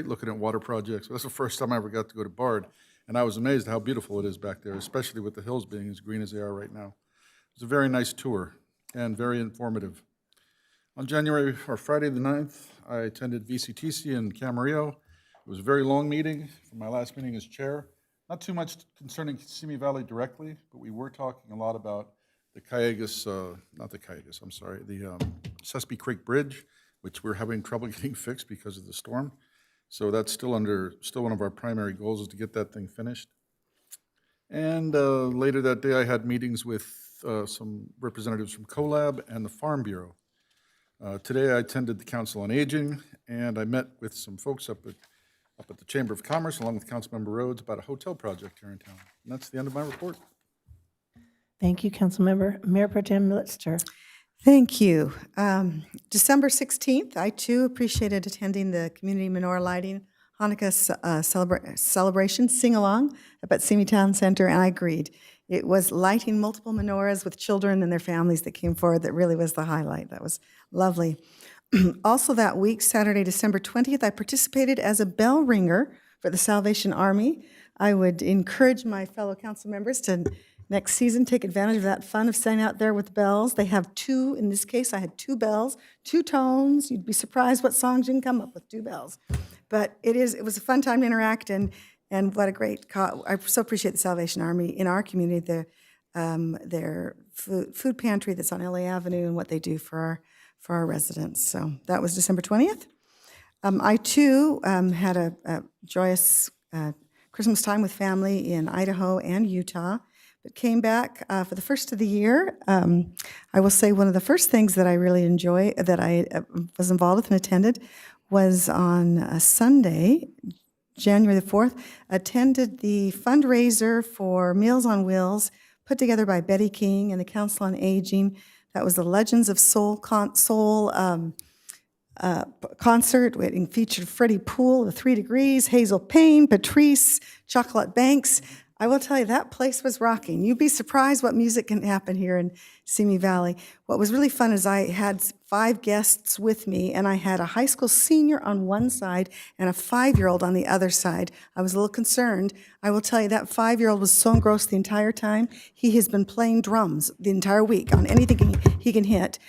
looking at water projects. That's the first time I ever got to go to Bard, and I was amazed how beautiful it is back there, especially with the hills being as green as they are right now. It was a very nice tour and very informative. On Friday the 9th, I attended VCTC in Camarillo. It was a very long meeting from my last meeting as chair. Not too much concerning Simi Valley directly, but we were talking a lot about the the Sespe Creek Bridge, which we're having trouble getting fixed because of the storm. So that's still one of our primary goals, is to get that thing finished. And later that day, I had meetings with some representatives from CoLab and the Farm Bureau. Today, I attended the Council on Aging, and I met with some folks up at the Chamber of Commerce, along with Councilmember Rhodes, about a hotel project here in town. And that's the end of my report. Thank you, Councilmember. Mayor Pro Tem Litzter. Thank you. December 16th, I too appreciated attending the Community Menorah Lighting Hanukkah celebration sing-along up at Simi Town Center, and I agreed. It was lighting multiple menorahs with children and their families that came forward that really was the highlight. That was lovely. Also that week, Saturday, December 20th, I participated as a bell ringer for the Salvation Army. I would encourage my fellow council members to next season take advantage of that fun of standing out there with bells. They have two, in this case, I had two bells, two tones. You'd be surprised what songs you can come up with two bells. But it was a fun time to interact, and what a great cause. I so appreciate the Salvation Army in our community. their food pantry that's on LA Avenue and what they do for our residents. So that was December 20th. I too had a joyous Christmas time with family in Idaho and Utah, but came back for the first of the year. I will say one of the first things that I really enjoy, that I was involved with and attended, was on a Sunday, January the 4th, attended the fundraiser for Meals on Wheels, put together by Betty King and the Council on Aging. That was the Legends of Soul concert. It featured Freddie Poole, The 3 Degrees, Hazel Payne, Patrice, Chocolate Banks. I will tell you, that place was rocking. You'd be surprised what music can happen here in Simi Valley. What was really fun is I had 5 guests with me, and I had a high school senior on one side and a 5-year-old on the other side. I was a little concerned. I will tell you, that 5-year-old was so engrossed the entire time. He has been playing drums the entire week on anything he can hit.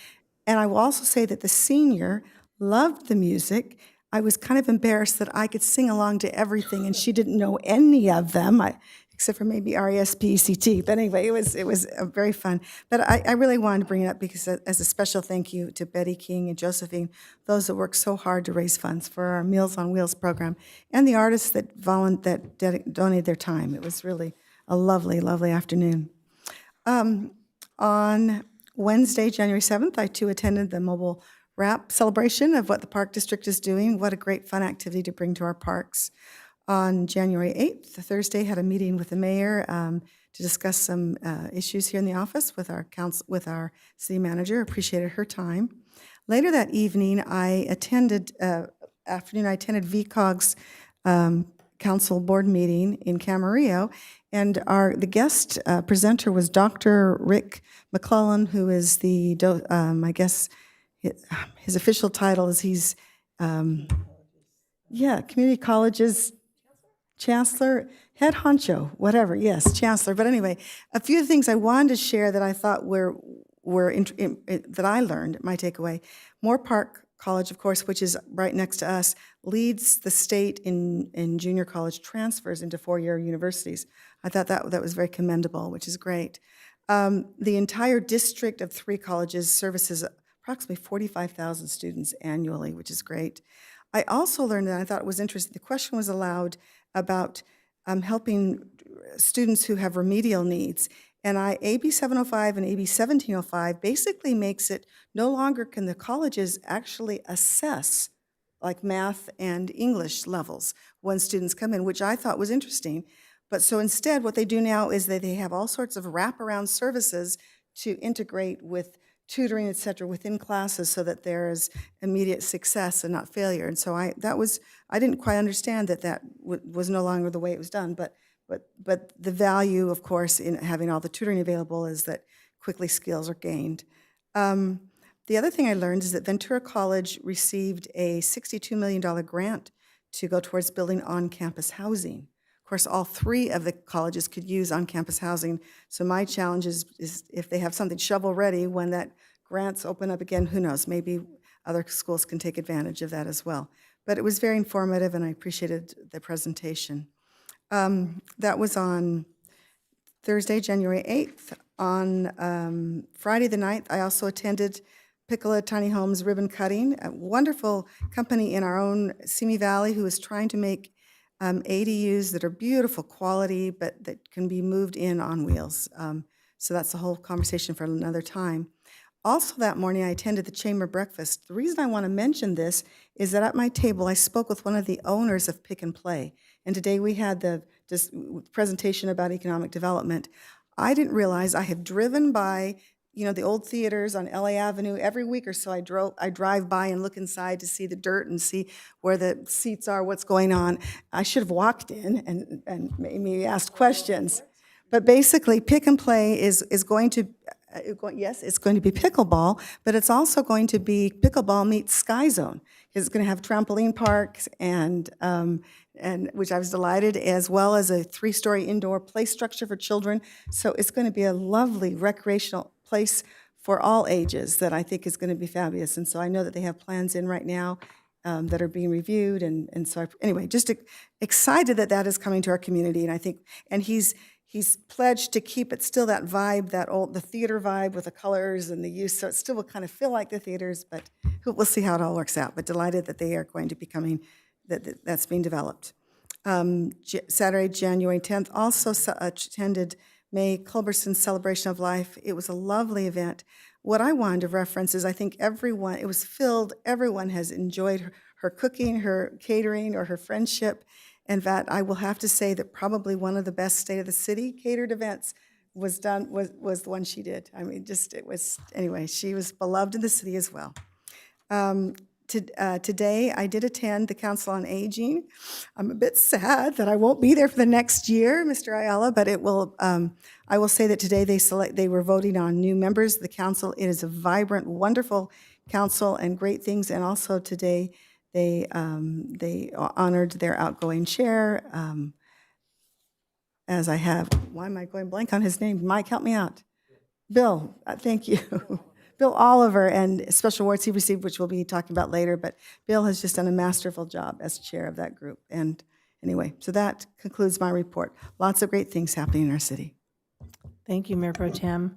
And I will also say that the senior loved the music. I was kind of embarrassed that I could sing along to everything, and she didn't know any of them, except for maybe R-E-S-P-E-C-T. But anyway, it was very fun. But I really wanted to bring it up because as a special thank you to Betty King and Josephine, those that worked so hard to raise funds for our Meals on Wheels program, and the artists that donated their time. It was really a lovely, lovely afternoon. On Wednesday, January 7th, I too attended the mobile wrap celebration of what the Park District is doing. What a great fun activity to bring to our parks. On January 8th, Thursday, had a meeting with the mayor to discuss some issues here in the office with our city manager. Appreciated her time. Later that evening, I attended VCOG's council board meeting in Camarillo, and the guest presenter was Dr. Rick McClellan, who is the, I guess, his official title is he's, community colleges chancellor, head honcho, whatever, yes, chancellor. But anyway, a few things I wanted to share that I thought that I learned, my takeaway. Moore Park College, of course, which is right next to us, leads the state in junior college transfers into 4-year universities. I thought that was very commendable, which is great. The entire district of 3 colleges services approximately 45,000 students annually, which is great. I also learned, and I thought it was interesting, the question was allowed about helping students who have remedial needs. And AB 705 and AB 1705 basically makes it no longer can the colleges actually assess like math and English levels when students come in, which I thought was interesting. But so instead, what they do now is that they have all sorts of wraparound services to integrate with tutoring, et cetera, within classes so that there is immediate success and not failure. And so I didn't quite understand that was no longer the way it was done, but the value, of course, in having all the tutoring available is that quickly skills are gained. The other thing I learned is that Ventura College received a $62 million grant to go towards building on-campus housing. Of course, all 3 of the colleges could use on-campus housing, so my challenge is if they have something shovel-ready, when that grants open up again, who knows, maybe other schools can take advantage of that as well. But it was very informative, and I appreciated the presentation. That was on Thursday, January 8th. On Friday the 9th, I also attended Piccola Tiny Homes ribbon cutting, a wonderful company in our own Simi Valley who is trying to make ADUs that are beautiful quality, but that can be moved in on wheels. So that's a whole conversation for another time. Also that morning, I attended the chamber breakfast. The reason I want to mention this is that at my table, I spoke with one of the owners of Pick and Play. And today we had the presentation about economic development. I didn't realize I have driven by the old theaters on LA Avenue every week or so. I drive by and look inside to see the dirt and see where the seats are, what's going on. I should have walked in and maybe asked questions. But basically, Pick and Play is going to, yes, it's going to be pickleball, but it's also going to be pickleball meets Sky Zone. It's going to have trampoline parks and which I was delighted, as well as a 3-story indoor play structure for children. So it's going to be a lovely recreational place for all ages that I think is going to be fabulous. And so I know that they have plans in right now that are being reviewed. And so anyway, just excited that is coming to our community. And I think, and he's he's pledged to keep it still that vibe, the theater vibe with the colors and the use, so it still will kind of feel like the theaters, but we'll see how it all works out. But delighted that they are going to be coming, that's being developed. Saturday, January 10th, also attended May Culberson's Celebration of Life. It was a lovely event. What I wanted to reference is I think everyone, it was filled, everyone has enjoyed her cooking, her catering, or her friendship. In fact, I will have to say that probably one of the best State of the City catered events was the one she did. I mean, anyway, she was beloved in the city as well. Today, I did attend the Council on Aging. I'm a bit sad that I won't be there for the next year, Mr. Ayala, but I will say that today they were voting on new members of the council. It is a vibrant, wonderful council and great things. And also today, they honored their outgoing chair, as I have, why am I going blank on his name? Mike, help me out. Bill, thank you. Bill Oliver, and special awards he received, which we'll be talking about later, but Bill has just done a masterful job as chair of that group. And anyway, so that concludes my report. Lots of great things happening in our city. Thank you, Mayor Pro Tem.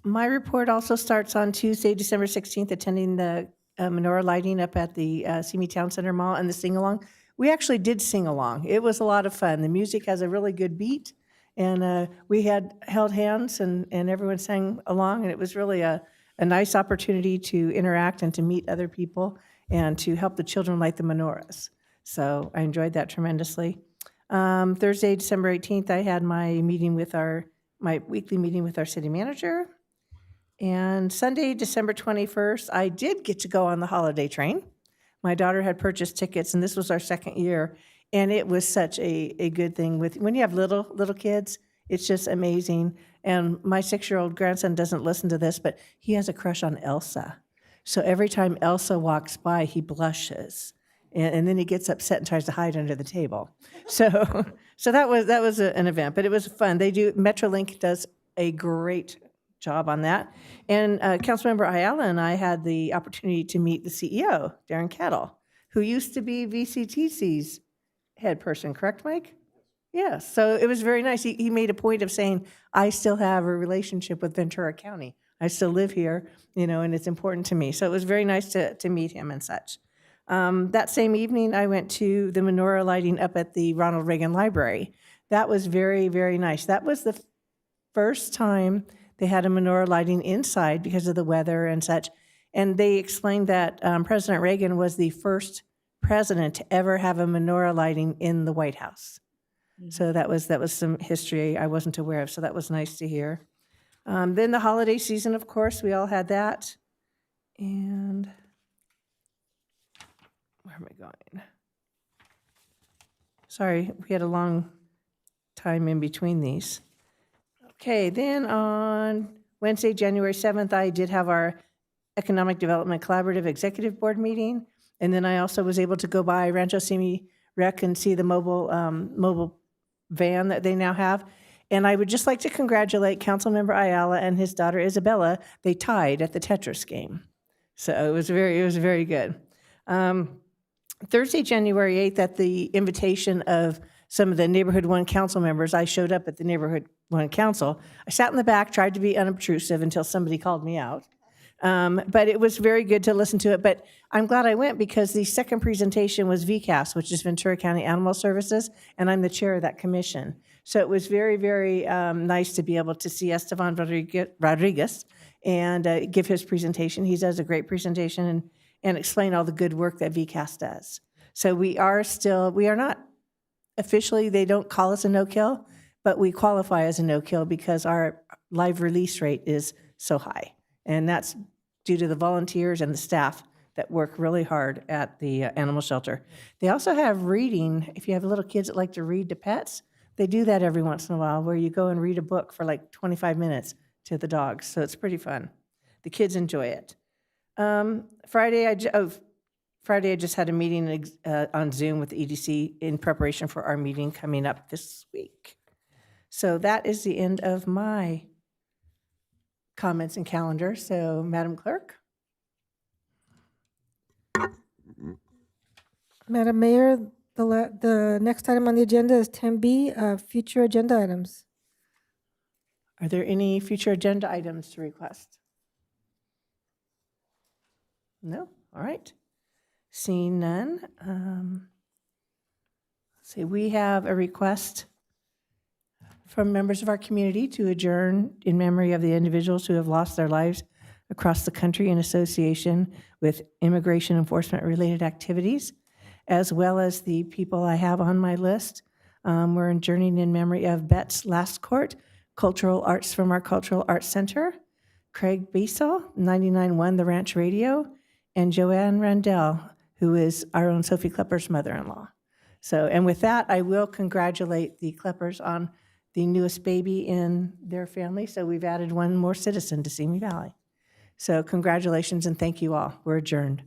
My report also starts on Tuesday, December 16th, attending the menorah lighting up at the Simi Town Center Mall and the sing-along. We actually did sing along. It was a lot of fun. The music has a really good beat, and we had held hands, and everyone sang along, and it was really a nice opportunity to interact and to meet other people and to help the children light the menorahs. So I enjoyed that tremendously. Thursday, December 18th, I had my weekly meeting with our city manager. And Sunday, December 21st, I did get to go on the holiday train. My daughter had purchased tickets, and this was our second year, and it was such a good thing. When you have little kids, it's just amazing. And my 6-year-old grandson doesn't listen to this, but he has a crush on Elsa. So every time Elsa walks by, he blushes, and then he gets upset and tries to hide under the table. So that was an event, but it was fun. Metrolink does a great job on that. And Councilmember Ayala and I had the opportunity to meet the CEO, Darren Kettle, who used to be VCTC's head person, correct, Mike? Yes, so it was very nice. He made a point of saying, I still have a relationship with Ventura County. I still live here, and it's important to me. So it was very nice to meet him and such. That same evening, I went to the menorah lighting up at the Ronald Reagan Library. That was very, very nice. That was the first time they had a menorah lighting inside because of the weather and such. And they explained that President Reagan was the first president to ever have a menorah lighting in the White House. So that was some history I wasn't aware of, so that was nice to hear. Then the holiday season, of course, we all had that. And where am I going? Sorry, we had a long time in between these. Okay, then on Wednesday, January 7th, I did have our Economic Development Collaborative Executive Board meeting. And then I also was able to go by Rancho Simi Rec and see the mobile van that they now have. And I would just like to congratulate Councilmember Ayala and his daughter Isabella. They tied at the Tetris game. So it was very good. Thursday, January 8th, at the invitation of some of the Neighborhood 1 council members, I showed up at the Neighborhood 1 council. I sat in the back, tried to be unobtrusive until somebody called me out. But it was very good to listen to it. But I'm glad I went because the second presentation was VCAS, which is Ventura County Animal Services, and I'm the chair of that commission. So it was very, very nice to be able to see Esteban Rodriguez and give his presentation. He does a great presentation and explain all the good work that VCAS does. So we are not officially, they don't call us a no-kill, but we qualify as a no-kill because our live release rate is so high. And that's due to the volunteers and the staff that work really hard at the animal shelter. They also have reading. If you have little kids that like to read to pets, they do that every once in a while where you go and read a book for like 25 minutes to the dogs. So it's pretty fun. The kids enjoy it. Friday, I just had a meeting on Zoom with the EDC in preparation for our meeting coming up this week. So that is the end of my comments and calendar. So, Madam Clerk? Madam Mayor, the next item on the agenda is 10B, future agenda items. Are there any future agenda items to request? No? All right. Seeing none. Let's see, we have a request from members of our community to adjourn in memory of the individuals who have lost their lives across the country in association with immigration enforcement-related activities, as well as the people I have on my list. We're adjourning in memory of Betts Lastcourt, Cultural Arts from our Cultural Arts Center, Craig Beasel, 99.1 The Ranch Radio, and Joanne Randell, who is our own Sophie Klepper's mother-in-law. So, and with that, I will congratulate the Kleppers on the newest baby in their family. So we've added one more citizen to Simi Valley. So congratulations and thank you all. We're adjourned.